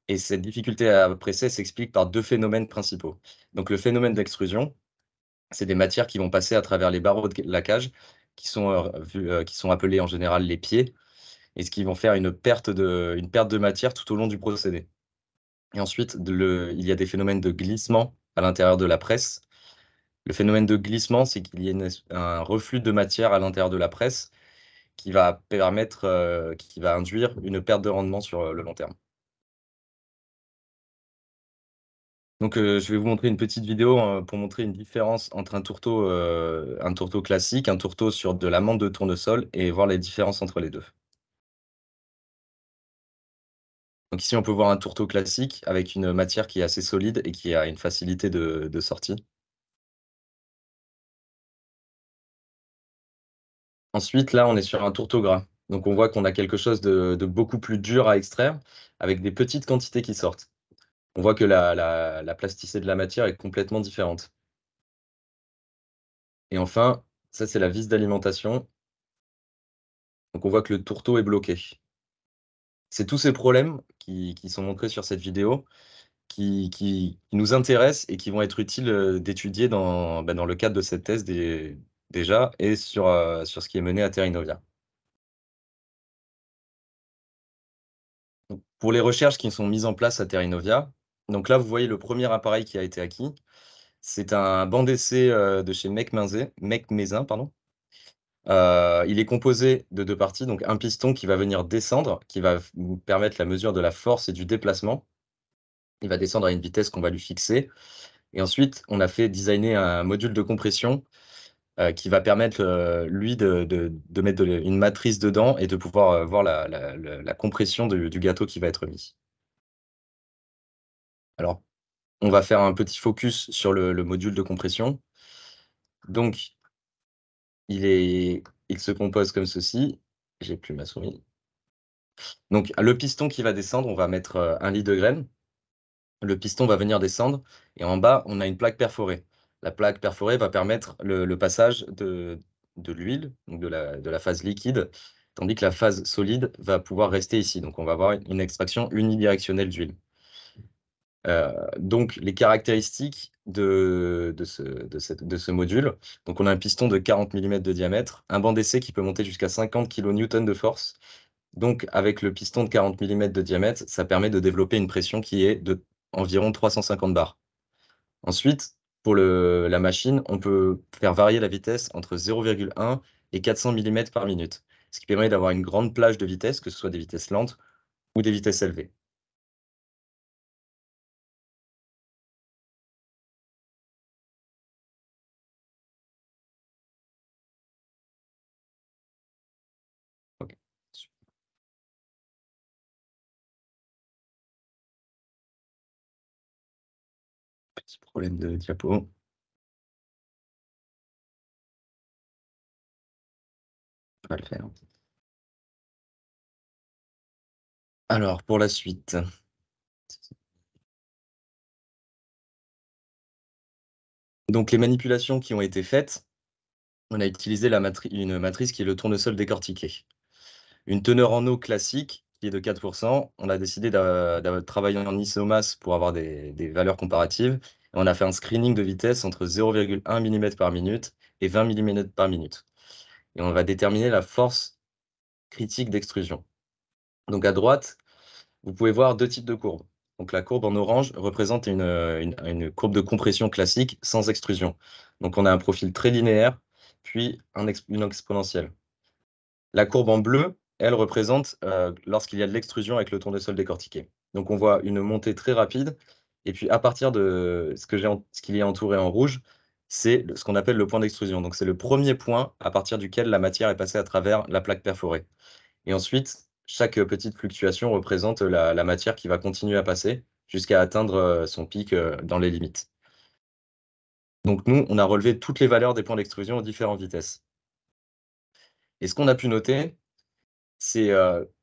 Et cette difficulté à presser s'explique par 2 phénomènes principaux. Donc le phénomène d'extrusion, c'est des matières qui vont passer à travers les barreaux de laquage qui sont appelés en général les pieds et ce qui vont faire une perte de matière tout au long du procédé. Et ensuite, il y a des phénomènes de glissement à l'intérieur de la presse. Le phénomène de glissement, c'est qu'il y a un reflux de matière à l'intérieur de la presse qui va induire une perte de rendement sur le long terme. Donc, je vais vous montrer une petite vidéo pour montrer une différence entre un tourteau classique, un tourteau sur de l'amande de tournesol et voir les différences entre les deux. Donc ici, on peut voir un tourteau classique avec une matière qui est assez solide et qui a une facilité de sortie. Ensuite, là, on est sur un tourteau gras. Donc on voit qu'on a quelque chose de beaucoup plus dur à extraire avec des petites quantités qui sortent. On voit que la plasticité de la matière est complètement différente. Et enfin, ça, c'est la vis d'alimentation. Donc on voit que le tourteau est bloqué. C'est tous ces problèmes qui sont montrés sur cette vidéo qui nous intéressent et qui vont être utiles d'étudier dans le cadre de cette thèse déjà et sur ce qui est mené à Terra Innovia. Donc, pour les recherches qui sont mises en place à Terra Innovia, donc là, vous voyez le premier appareil qui a été acquis. C'est un banc d'essai de chez Mecmaisin, pardon. Il est composé de 2 parties, donc un piston qui va venir descendre, qui va nous permettre la mesure de la force et du déplacement. Il va descendre à une vitesse qu'on va lui fixer. Et ensuite, on a fait designer un module de compression qui va permettre, lui, de mettre une matrice dedans et de pouvoir voir la compression du gâteau qui va être mis. Alors, on va faire un petit focus sur le module de compression. Donc, il se compose comme ceci. J'ai plus ma souris. Donc, le piston qui va descendre, on va mettre 1 litre de graine. Le piston va venir descendre et en bas, on a une plaque perforée. La plaque perforée va permettre le passage de l'huile, donc de la phase liquide, tandis que la phase solide va pouvoir rester ici. Donc, on va avoir une extraction unidirectionnelle d'huile. Donc, les caractéristiques de ce module. Donc, on a un piston de 40 mm de diamètre, un banc d'essai qui peut monter jusqu'à 50 kN de force. Donc, avec le piston de 40 mm de diamètre, ça permet de développer une pression qui est de environ 350 bars. Ensuite, pour la machine, on peut faire varier la vitesse entre 0,1 et 400 mm par minute, ce qui permet d'avoir une grande plage de vitesse, que ce soit des vitesses lentes ou des vitesses élevées. Ok. Petit problème de diapo. On va le faire. Alors, pour la suite. Donc, les manipulations qui ont été faites, on a utilisé une matrice qui est le tournesol décortiqué. Une teneur en eau classique qui est de 4%. On a décidé de travailler en isomasse pour avoir des valeurs comparatives. Et on a fait un screening de vitesse entre 0,1 mm par minute et 20 mm par minute. Et on va déterminer la force critique d'extrusion. Donc à droite, vous pouvez voir 2 types de courbes. Donc la courbe en orange représente une courbe de compression classique sans extrusion. Donc on a un profil très linéaire, puis une exponentielle. La courbe en bleu, elle représente lorsqu'il y a de l'extrusion avec le tournesol décortiqué. Donc on voit une montée très rapide, et puis à partir de ce qu'il y a entouré en rouge, c'est ce qu'on appelle le point d'extrusion. Donc c'est le premier point à partir duquel la matière est passée à travers la plaque perforée. Et ensuite, chaque petite fluctuation représente la matière qui va continuer à passer jusqu'à atteindre son pic dans les limites. Donc nous, on a relevé toutes les valeurs des points d'extrusion aux différentes vitesses. Et ce qu'on a pu noter, c'est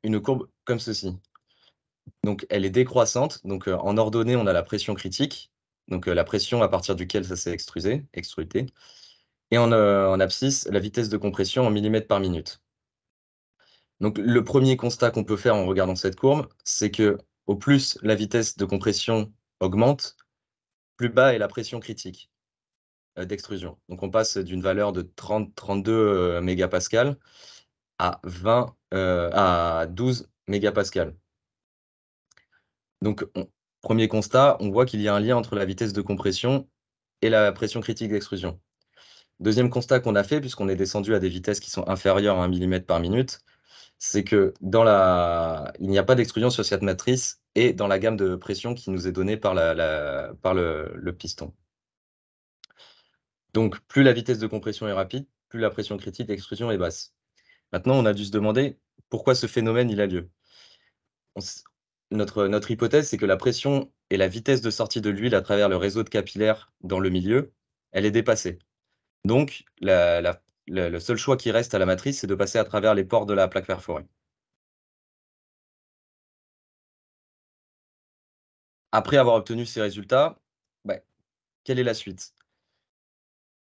une courbe comme ceci. Donc elle est décroissante. Donc en ordonnée, on a la pression critique, donc la pression à partir duquel ça s'est extrudé. Et en abscisse, la vitesse de compression en millimètres par minute. Donc le premier constat qu'on peut faire en regardant cette courbe, c'est que au plus la vitesse de compression augmente, plus bas est la pression critique d'extrusion. Donc on passe d'une valeur de 32 mégapascales à 12 mégapascales. Donc premier constat, on voit qu'il y a un lien entre la vitesse de compression et la pression critique d'extrusion. Deuxième constat qu'on a fait, puisqu'on est descendu à des vitesses qui sont inférieures à 1 mm par minute, c'est que il n'y a pas d'extrusion sur cette matrice et dans la gamme de pression qui nous est donnée par le piston. Donc, plus la vitesse de compression est rapide, plus la pression critique d'extrusion est basse. Maintenant, on a dû se demander pourquoi ce phénomène il a lieu. Notre hypothèse, c'est que la pression et la vitesse de sortie de l'huile à travers le réseau de capillaires dans le milieu, elle est dépassée. Donc, le seul choix qui reste à la matrice, c'est de passer à travers les pores de la plaque perforée. Après avoir obtenu ces résultats, quelle est la suite?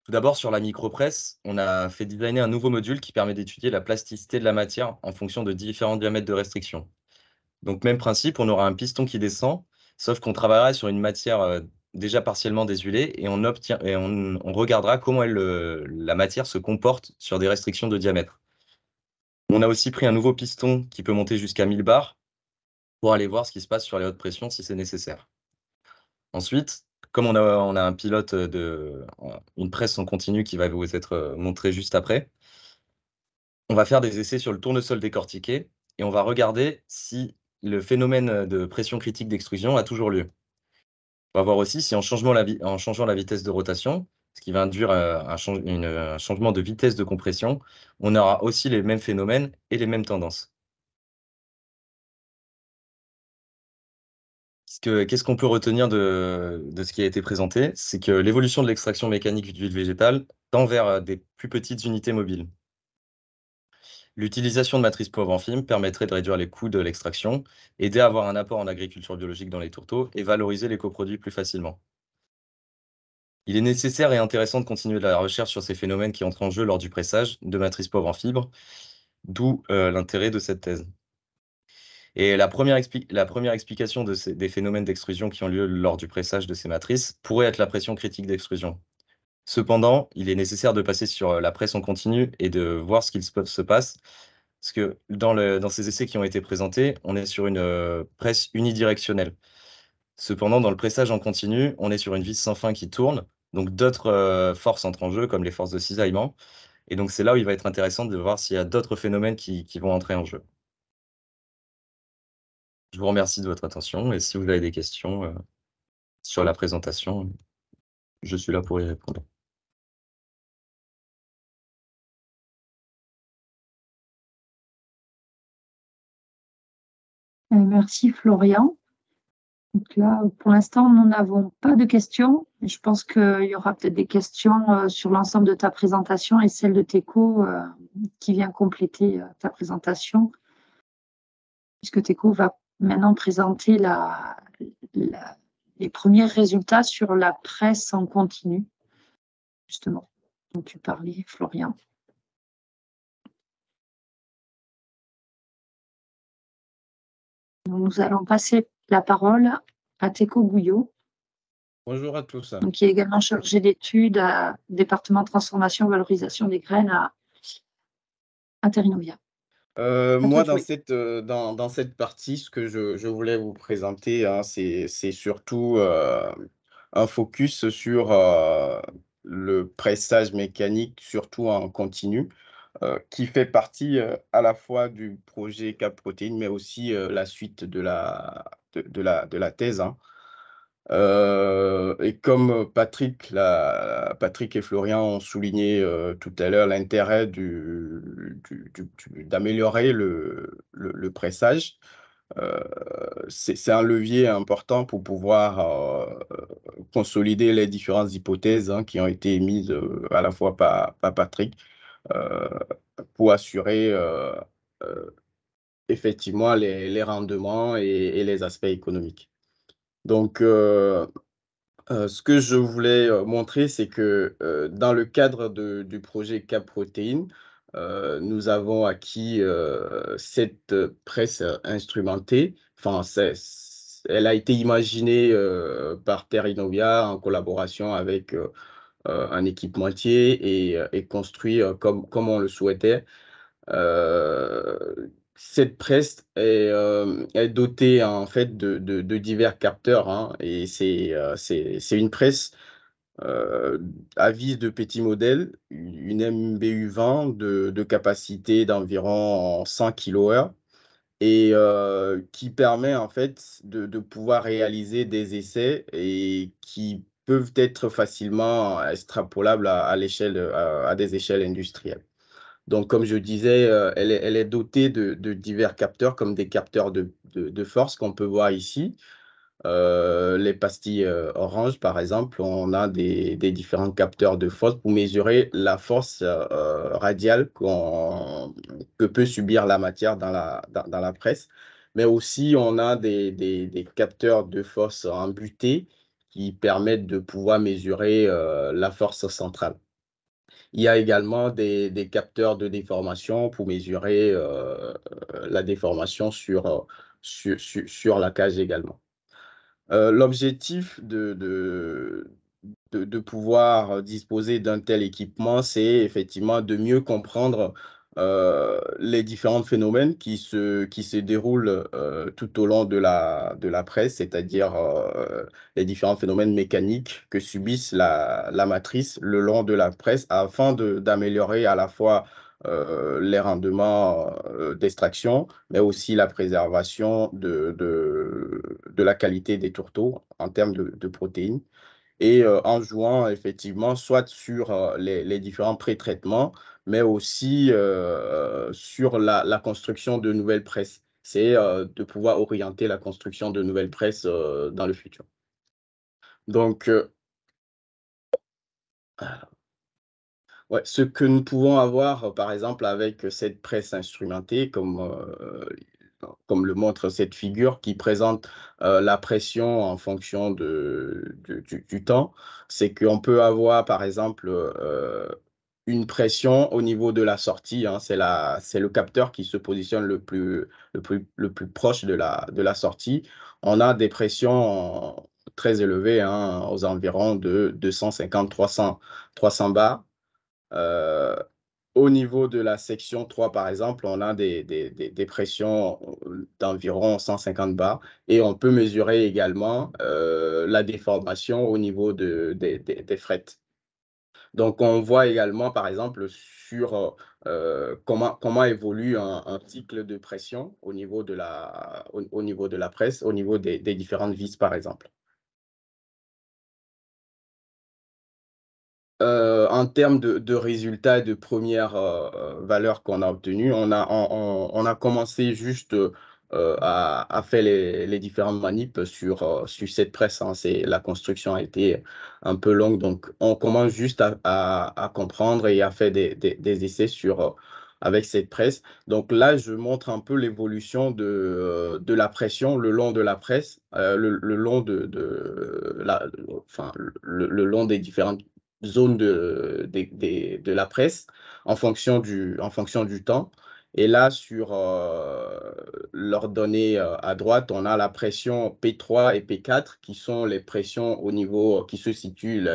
Tout d'abord, sur la micropresse, on a fait designer un nouveau module qui permet d'étudier la plasticité de la matière en fonction de différents diamètres de restriction. Donc, même principe, on aura un piston qui descend, sauf qu'on travaillera sur une matière déjà partiellement désuélée et on regardera comment la matière se comporte sur des restrictions de diamètre. On a aussi pris un nouveau piston qui peut monter jusqu'à 1000 bars pour aller voir ce qui se passe sur les hautes pressions si c'est nécessaire. Ensuite, comme on a un pilote une presse en continu qui va vous être montré juste après, on va faire des essais sur le tournesol décortiqué et on va regarder si le phénomène de pression critique d'extrusion a toujours lieu. On va voir aussi si en changeant la vitesse de rotation, ce qui va induire un changement de vitesse de compression, on aura aussi les mêmes phénomènes et les mêmes tendances. Qu'est-ce qu'on peut retenir de ce qui a été présenté? C'est que l'évolution de l'extraction mécanique d'huile végétale tend vers des plus petites unités mobiles. L'utilisation de matrices pauvres en film permettrait de réduire les coûts de l'extraction, aider à avoir un apport en agriculture biologique dans les tourteaux et valoriser les coproduits plus facilement. Il est nécessaire et intéressant de continuer la recherche sur ces phénomènes qui entrent en jeu lors du pressage de matrices pauvres en fibres, d'où l'intérêt de cette thèse. Et la première explication des phénomènes d'extrusion qui ont lieu lors du pressage de ces matrices pourrait être la pression critique d'extrusion. Cependant, il est nécessaire de passer sur la presse en continu et de voir ce qu'il se passe, parce que dans ces essais qui ont été présentés, on est sur une presse unidirectionnelle. Cependant, dans le pressage en continu, on est sur une vis sans fin qui tourne, donc d'autres forces entrent en jeu, comme les forces de cisaillement. Et donc, c'est là où il va être intéressant de voir s'il y a d'autres phénomènes qui vont entrer en jeu. Je vous remercie de votre attention et si vous avez des questions sur la présentation, je suis là pour y répondre. Merci Florian. Donc là, pour l'instant, nous n'avons pas de questions. Je pense qu'il y aura peut-être des questions sur l'ensemble de ta présentation et celle de Teco qui vient compléter ta présentation, puisque Teco va maintenant présenter les premiers résultats sur la presse en continu, justement, dont tu parlais, Florian. Donc, nous allons passer la parole à Teco Gouillot. Bonjour à tous. Donc, qui est également chargé d'études à département transformation valorisation des graines à Terrinovia. Moi, dans cette partie, ce que je voulais vous présenter, hein, c'est surtout un focus sur le pressage mécanique, surtout en continu, qui fait partie à la fois du projet Cap Protéines, mais aussi la suite de la thèse, hein. Et comme Patrick et Florian ont souligné tout à l'heure l'intérêt d'améliorer le pressage, c'est un levier important pour pouvoir consolider les différentes hypothèses, hein, qui ont été émises à la fois par Patrick euh, pour assurer effectivement les rendements et les aspects économiques. Donc, ce que je voulais montrer, c'est que dans le cadre du projet Cap Protéines, nous avons acquis cette presse instrumentée. Enfin, elle a été imaginée par Terrinovia en collaboration avec un équipementier et construit comme on le souhaitait. Cette presse est dotée en fait de divers capteurs, hein, et c'est une presse à vis de petits modèles, une MBU20 de capacité d'environ 100 kWh et qui permet en fait de pouvoir réaliser des essais et qui peuvent être facilement extrapolables à des échelles industrielles. Donc, comme je disais, elle est dotée de divers capteurs, comme des capteurs de force qu'on peut voir ici. Les pastilles orange, par exemple, on a des différents capteurs de force pour mesurer la force radiale que peut subir la matière dans la presse. Mais aussi, on a des capteurs de force en butée qui permettent de pouvoir mesurer la force centrale. Il y a également des capteurs de déformation pour mesurer la déformation sur la cage également. L'objectif de pouvoir disposer d'un tel équipement, c'est effectivement de mieux comprendre les différents phénomènes qui se déroulent tout au long de la presse, c'est-à-dire les différents phénomènes mécaniques que subissent la matrice le long de la presse afin d'améliorer à la fois les rendements d'extraction, mais aussi la préservation de la qualité des tourteaux en termes de protéines et en jouant effectivement soit sur les différents pré-traitements, mais aussi sur la construction de nouvelles presses c'est de pouvoir orienter la construction de nouvelles presses dans le futur. Donc, ouais, ce que nous pouvons avoir, par exemple, avec cette presse instrumentée, comme le montre cette figure qui présente la pression en fonction du temps, c'est qu'on peut avoir, par exemple, une pression au niveau de la sortie, hein, c'est le capteur qui se positionne le plus proche de la sortie. On a des pressions très élevées, hein, aux environs de 250-300 bars. Euh, Au niveau de la section 3, par exemple, on a des pressions d'environ 150 bars et on peut mesurer également la déformation au niveau des frettes. Donc, on voit également, par exemple, sur comment évolue un cycle de pression au niveau de au niveau de la presse, au niveau des différentes vis, par exemple. En termes de résultats et de premières valeurs qu'on a obtenues, on a commencé juste à faire les différentes manips sur cette presse, hein. La construction a été un peu longue, donc on commence juste à comprendre et à faire des essais avec cette presse. Donc là, je montre un peu l'évolution de la pression le long de la presse, le long enfin, le long des différentes zone de la presse en fonction du temps. Et là, sur leurs données à droite, on a la pression P3 et P4 qui sont les pressions au niveau qui se situent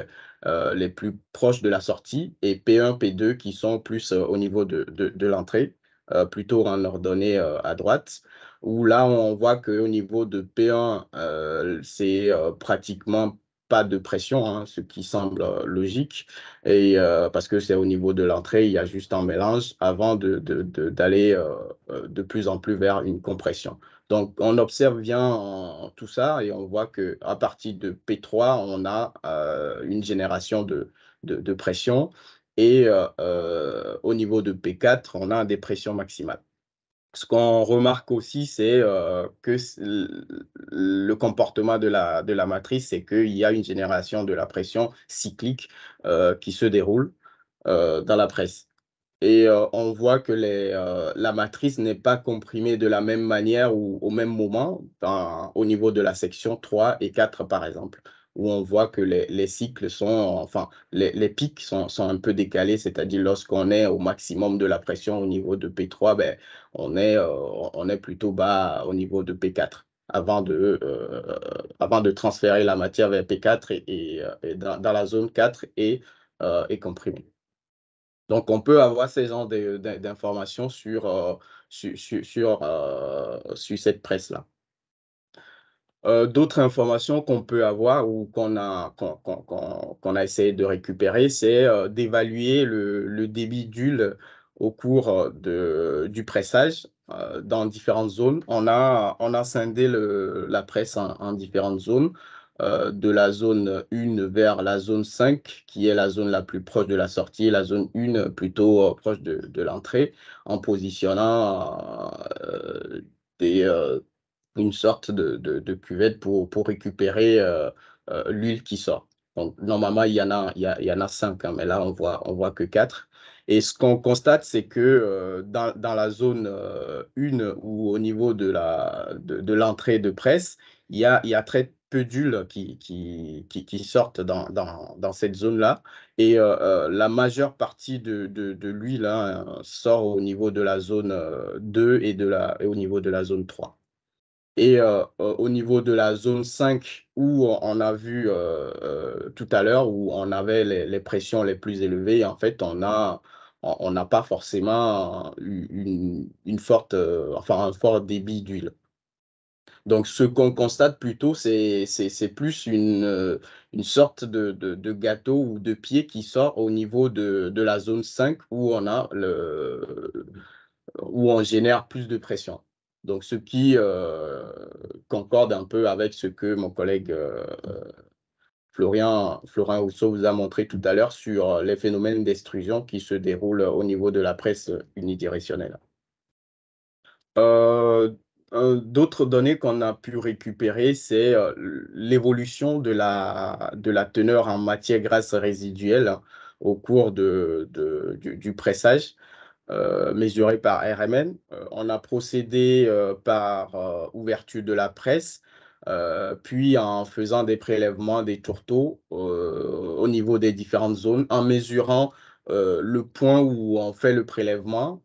les plus proches de la sortie et P1, P2 qui sont plus au niveau de l'entrée, plutôt en leur données à droite, où là, on voit qu'au niveau de P1, c'est pratiquement pas de pression, hein, ce qui semble logique, et parce que c'est au niveau de l'entrée, il y a juste un mélange avant d'aller de plus en plus vers une compression. Donc, on observe bien tout ça et on voit qu'à partir de P3, on a une génération de pression et au niveau de P4, on a des pressions maximales. Ce qu'on remarque aussi, c'est que le comportement de la matrice, c'est qu'il y a une génération de la pression cyclique qui se déroule dans la presse. Et on voit que la matrice n'est pas comprimée de la même manière ou au même moment au niveau de la section 3 et 4, par exemple, où on voit que les cycles enfin, les pics sont un peu décalés, c'est-à-dire lorsqu'on est au maximum de la pression au niveau de P3, ben, on est plutôt bas au niveau de P4 avant de transférer la matière vers P4 et dans la zone 4 et comprimée. Donc, on peut avoir ces genres d'informations sur cette presse-là. D'autres informations qu'on peut avoir ou qu'on a essayé de récupérer, c'est d'évaluer le débit d'huile au cours du pressage dans différentes zones. On a scindé la presse en différentes zones, de la zone 1 vers la zone 5, qui est la zone la plus proche de la sortie, et la zone 1 plutôt proche de l'entrée, en positionnant une sorte de cuvette pour récupérer l'huile qui sort. Donc, normalement, il y en a 5, hein, mais là, on voit que 4. Et ce qu'on constate, c'est que dans la zone 1 ou au niveau de l'entrée de presse, il y a très peu d'huile qui sortent dans cette zone-là. Et la majeure partie de l'huile, hein, sort au niveau de la zone 2 et au niveau de la zone 3. Et au niveau de la zone 5, où on a vu tout à l'heure, où on avait les pressions les plus élevées, en fait, on n'a pas forcément une forte, enfin, un fort débit d'huile. Donc, ce qu'on constate plutôt, c'est plus une sorte de gâteau ou de pied qui sort au niveau de la zone 5, où où on génère plus de pression. Donc, ce qui concorde un peu avec ce que mon collègue Florian Rousseau vous a montré tout à l'heure sur les phénomènes d'extrusion qui se déroulent au niveau de la presse unidirectionnelle. d'autres données qu'on a pu récupérer, c'est l'évolution de la teneur en matière grasse résiduelle au cours du pressage. Mesuré par RMN. On a procédé par ouverture de la presse, puis en faisant des prélèvements des tourteaux au niveau des différentes zones, en mesurant le point où on fait le prélèvement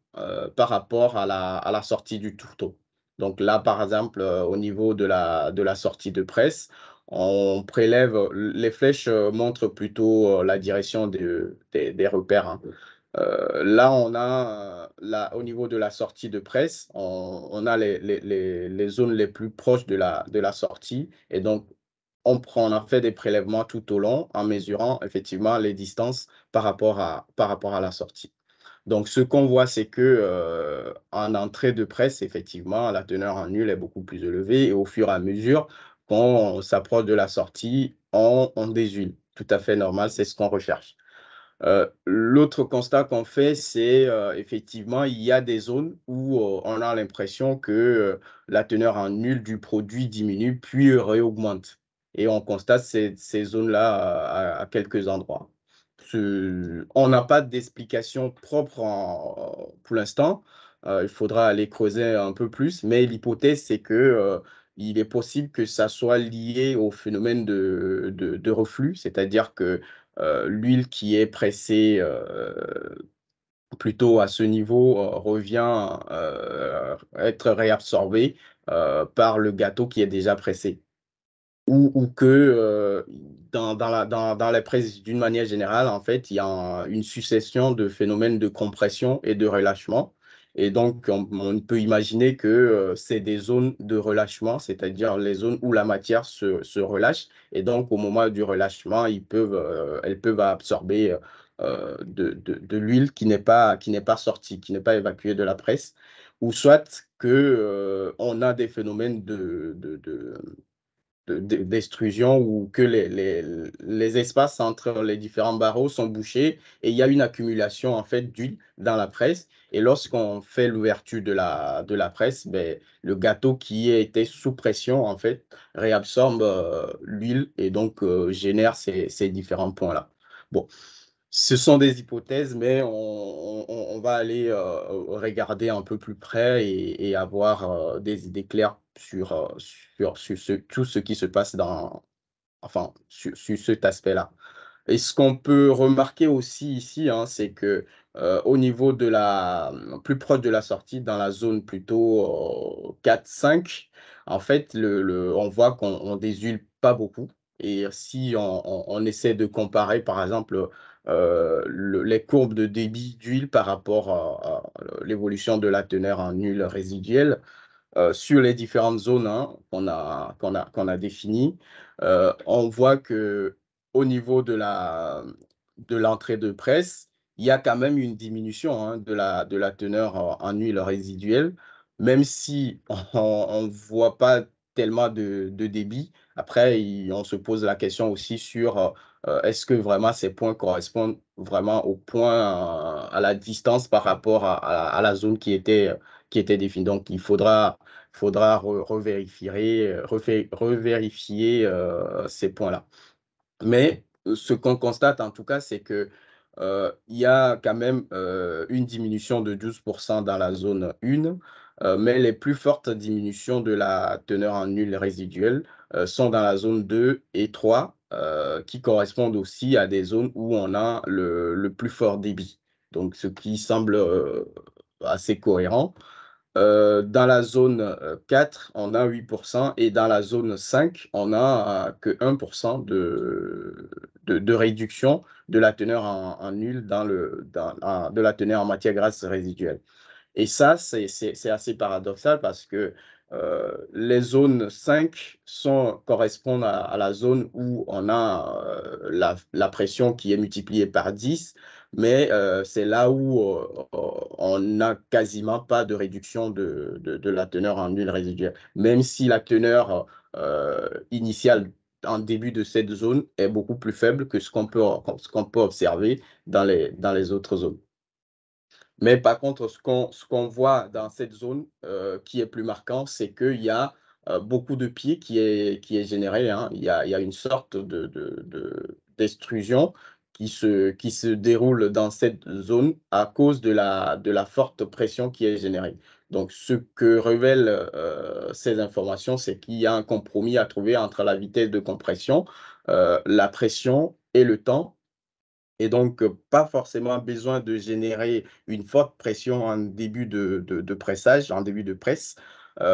par rapport à la sortie du tourteau. Donc là, par exemple, au niveau de la sortie de presse, on prélève, les flèches montrent plutôt la direction des repères, hein. Là, on a, au niveau de la sortie de presse, on a les zones les plus proches de la sortie. Et donc, on a fait des prélèvements tout au long en mesurant effectivement les distances par rapport à la sortie. Donc, ce qu'on voit, c'est que en entrée de presse, effectivement, la teneur en nul est beaucoup plus élevée. Et au fur et à mesure qu'on s'approche de la sortie, on déshuile. Tout à fait normal, c'est ce qu'on recherche. L'autre constat qu'on fait, c'est effectivement, il y a des zones où on a l'impression que la teneur en nul du produit diminue puis réaugmente. Et on constate ces zones-là à quelques endroits. On n'a pas d'explication propre pour l'instant. Il faudra aller creuser un peu plus, mais l'hypothèse, c'est que il est possible que ça soit lié au phénomène de reflux, c'est-à-dire que l'huile qui est pressée plutôt à ce niveau revient être réabsorbée par le gâteau qui est déjà pressé. Ou que dans la presse, d'une manière générale, en fait, il y a une succession de phénomènes de compression et de relâchement. Et donc, on peut imaginer que c'est des zones de relâchement, c'est-à-dire les zones où la matière se relâche. Et donc, au moment du relâchement, elles peuvent absorber de l'huile qui n'est pas sortie, qui n'est pas évacuée de la presse. Ou soit que on a des phénomènes d'extrusion ou que les espaces entre les différents barreaux sont bouchés et il y a une accumulation en fait d'huile dans la presse. Et lorsqu'on fait l'ouverture de la presse, ben, le gâteau qui était sous pression en fait réabsorbe l'huile et donc génère ces différents points-là. Bon, ce sont des hypothèses, mais on va aller regarder un peu plus près et avoir des idées claires sur tout ce qui se passe sur cet aspect-là. Et ce qu'on peut remarquer aussi ici, hein, c'est que au niveau plus proche de la sortie, dans la zone plutôt 4-5, en fait, on voit qu'on déshuile pas beaucoup. Et si on essaie de comparer, par exemple, les courbes de débit d'huile par rapport à l'évolution de la teneur en huile résiduelle, sur les différentes zones, hein, qu'on a définies, on voit que au niveau de l'entrée de presse, il y a quand même une diminution, hein, de la teneur en huile résiduelle, même si on ne voit pas tellement de débit. Après, on se pose la question aussi sur est-ce que vraiment ces points correspondent vraiment au point, à la distance par rapport à la zone qui était définie. Donc, il faudra revérifier ces points-là. Mais ce qu'on constate en tout cas, c'est que il y a quand même une diminution de 12% dans la zone 1, mais les plus fortes diminutions de la teneur en huile résiduelle sont dans la zone 2 et 3, qui correspondent aussi à des zones où on a le plus fort débit. Donc, ce qui semble assez cohérent. Dans la zone 4, on a 8% et dans la zone 5, on n'a que 1% de réduction de la teneur en huile de la teneur en matière grasse résiduelle. Et ça, c'est assez paradoxal parce que les zones 5 correspondent à la zone où on a la pression qui est multipliée par 10, mais c'est là où on n'a quasiment pas de réduction de la teneur en huile résiduelle, même si la teneur initiale en début de cette zone est beaucoup plus faible que ce qu'on peut observer dans les autres zones. Mais par contre, ce qu'on voit dans cette zone qui est plus marquant, c'est qu'il y a beaucoup de pieds qui est généré, hein. Il y a une sorte d'extrusion qui se déroule dans cette zone à cause de la forte pression qui est générée. Donc, ce que révèlent ces informations, c'est qu'il y a un compromis à trouver entre la vitesse de compression, la pression et le temps. Et donc, pas forcément besoin de générer une forte pression en début de pressage, en début de presse,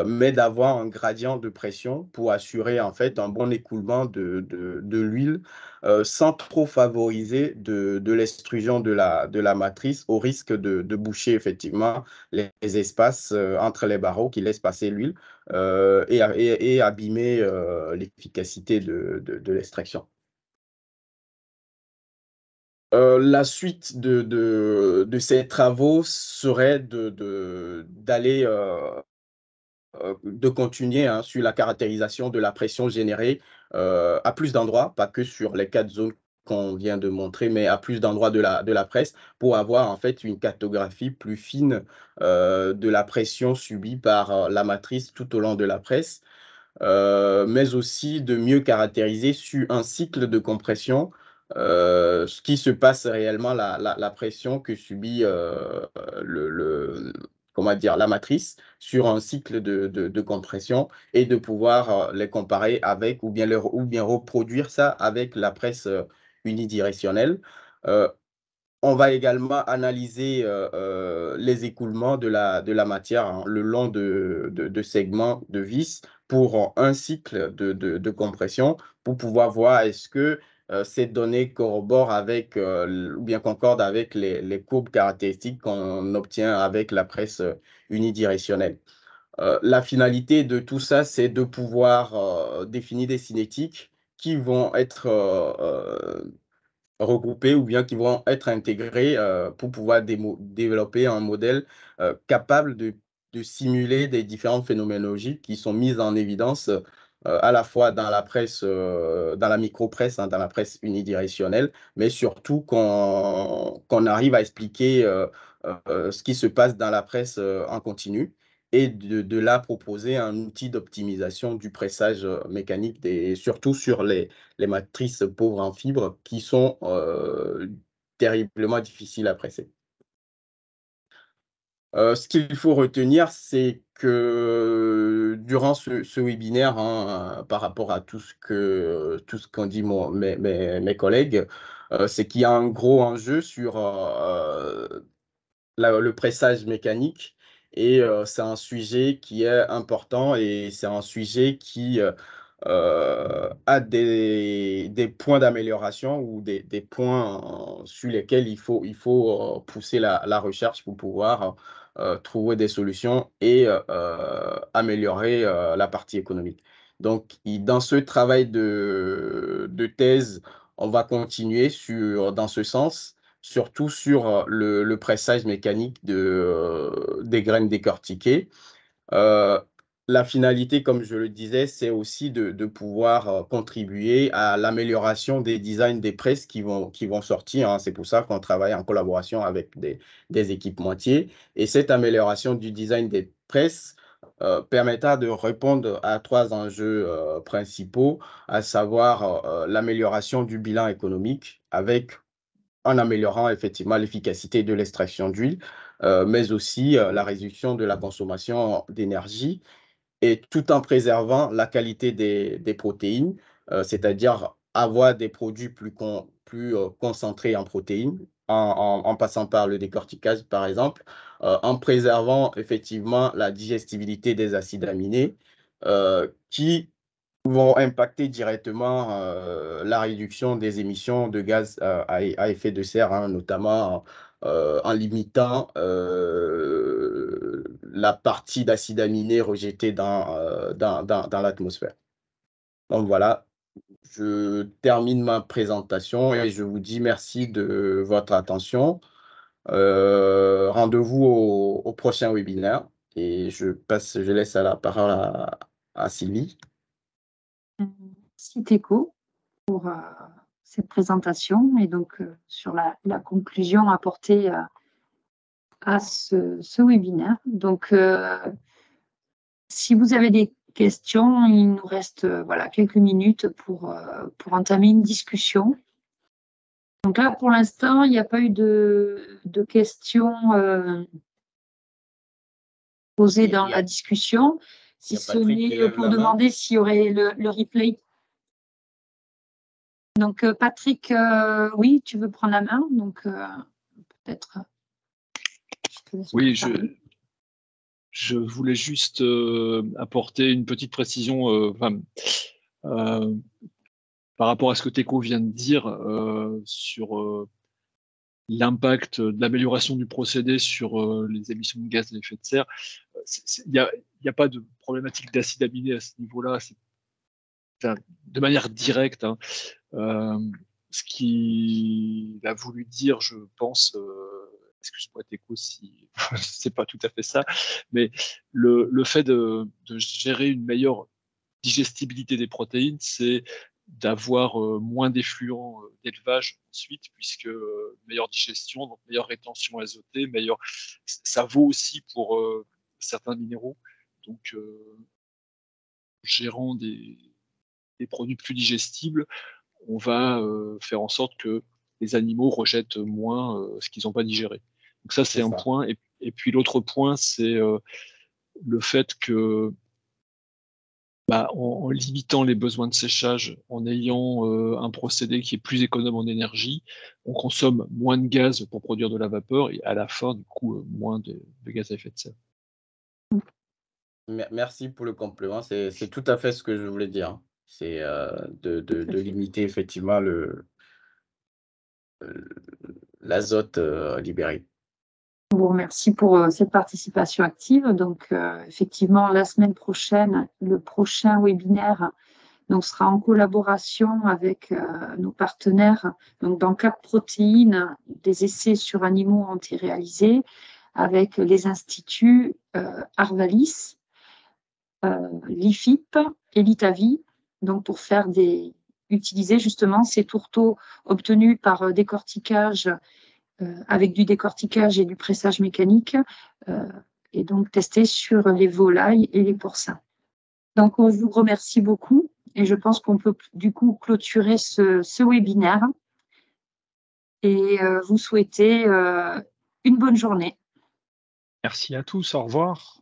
mais d'avoir un gradient de pression pour assurer en fait un bon écoulement de l'huile sans trop favoriser de l'extrusion de la matrice au risque de boucher effectivement les espaces entre les barreaux qui laissent passer l'huile et abîmer l'efficacité de l'extraction. La suite de ces travaux serait d'aller de continuer hein, sur la caractérisation de la pression générée à plus d'endroits, pas que sur les 4 zones qu'on vient de montrer, mais à plus d'endroits de la presse pour avoir en fait une cartographie plus fine de la pression subie par la matrice tout au long de la presse. Mais aussi de mieux caractériser sur un cycle de compression ce qui se passe réellement, la pression que subit comment dire, la matrice sur un cycle de compression et de pouvoir les comparer avec ou bien reproduire ça avec la presse unidirectionnelle. Euh, on va également analyser les écoulements de la matière hein, le long de segments de vis pour un cycle de compression pour pouvoir voir est-ce que ces données corroborent avec ou bien concordent avec les courbes caractéristiques qu'on obtient avec la presse unidirectionnelle. La finalité de tout ça, c'est de pouvoir définir des cinétiques qui vont être regroupés ou bien qui vont être intégrés pour pouvoir développer un modèle capable de simuler des différentes phénoménologies qui sont mises en évidence à la fois dans la presse, dans la micropresse, hein, dans la presse unidirectionnelle, mais surtout qu'on arrive à expliquer ce qui se passe dans la presse en continu et de là proposer un outil d'optimisation du pressage mécanique, surtout sur les matrices pauvres en fibres qui sont terriblement difficiles à presser. Ce qu'il faut retenir, c'est que durant ce webinaire, hein, par rapport à tout ce qu'ont dit mes collègues, c'est qu'il y a un gros enjeu sur le pressage mécanique et c'est un sujet qui est important et c'est un sujet qui a des points d'amélioration ou des points sur lesquels il faut pousser la recherche pour pouvoir trouver des solutions et améliorer la partie économique. Donc, dans ce travail de thèse, on va continuer dans ce sens, surtout sur le pressage mécanique des graines décortiquées. La finalité, comme je le disais, c'est aussi de pouvoir contribuer à l'amélioration des designs des presses qui vont sortir, hein. C'est pour ça qu'on travaille en collaboration avec des équipementiers. Et cette amélioration du design des presses permettra de répondre à 3 enjeux principaux, à savoir l'amélioration du bilan économique en améliorant effectivement l'efficacité de l'extraction d'huile, mais aussi la réduction de la consommation d'énergie et tout en préservant la qualité des protéines, c'est-à-dire avoir des produits plus concentrés en protéines, en passant par le décortiquage, par exemple, en préservant effectivement la digestibilité des acides aminés qui vont impacter directement la réduction des émissions de gaz à effet de serre, hein, notamment en limitant la partie d'acide aminé rejetée dans l'atmosphère. Donc voilà, je termine ma présentation et je vous dis merci de votre attention. Rendez-vous au prochain webinaire et je laisse la parole à Sylvie. Merci Théco pour cette présentation et donc sur la conclusion apportée à ce webinaire. Donc, si vous avez des questions, il nous reste voilà, quelques minutes pour entamer une discussion. Donc là, pour l'instant, il n'y a pas eu de questions posées dans la discussion, si ce n'est pour demander s'il y aurait le replay. Donc, Patrick, oui, tu veux prendre la main, donc peut-être. Oui, je voulais juste apporter une petite précision par rapport à ce que Teco vient de dire sur l'impact de l'amélioration du procédé sur les émissions de gaz à effet de serre. Il n'y a pas de problématique d'acide aminé à ce niveau-là, de manière directe. Hein. Ce qu'il a voulu dire, je pense, excuse-moi Teco si c'est pas tout à fait ça, mais le fait de gérer une meilleure digestibilité des protéines, c'est d'avoir moins d'effluents d'élevage ensuite, puisque meilleure digestion, donc meilleure rétention azotée, ça vaut aussi pour certains minéraux. Donc, gérant des produits plus digestibles, on va faire en sorte que les animaux rejettent moins ce qu'ils n'ont pas digéré. Donc ça, c'est un point. Et puis l'autre point, c'est le fait que en limitant les besoins de séchage, en ayant un procédé qui est plus économe en énergie, on consomme moins de gaz pour produire de la vapeur et à la fin, du coup, moins de gaz à effet de serre. Merci pour le complément. C'est tout à fait ce que je voulais dire. Hein. C'est de limiter effectivement l'azote libéré. Bon, merci pour cette participation active. Donc, effectivement, la semaine prochaine, le prochain webinaire donc, sera en collaboration avec nos partenaires. Donc, dans 4 protéines, des essais sur animaux ont été réalisés avec les instituts Arvalis, l'IFIP et l'ITAVI, donc pour utiliser justement ces tourteaux obtenus par décortiquage avec du décortiquage et du pressage mécanique, et donc testés sur les volailles et les porcins. Donc, on vous remercie beaucoup et je pense qu'on peut du coup clôturer ce webinaire et vous souhaiter une bonne journée. Merci à tous, au revoir.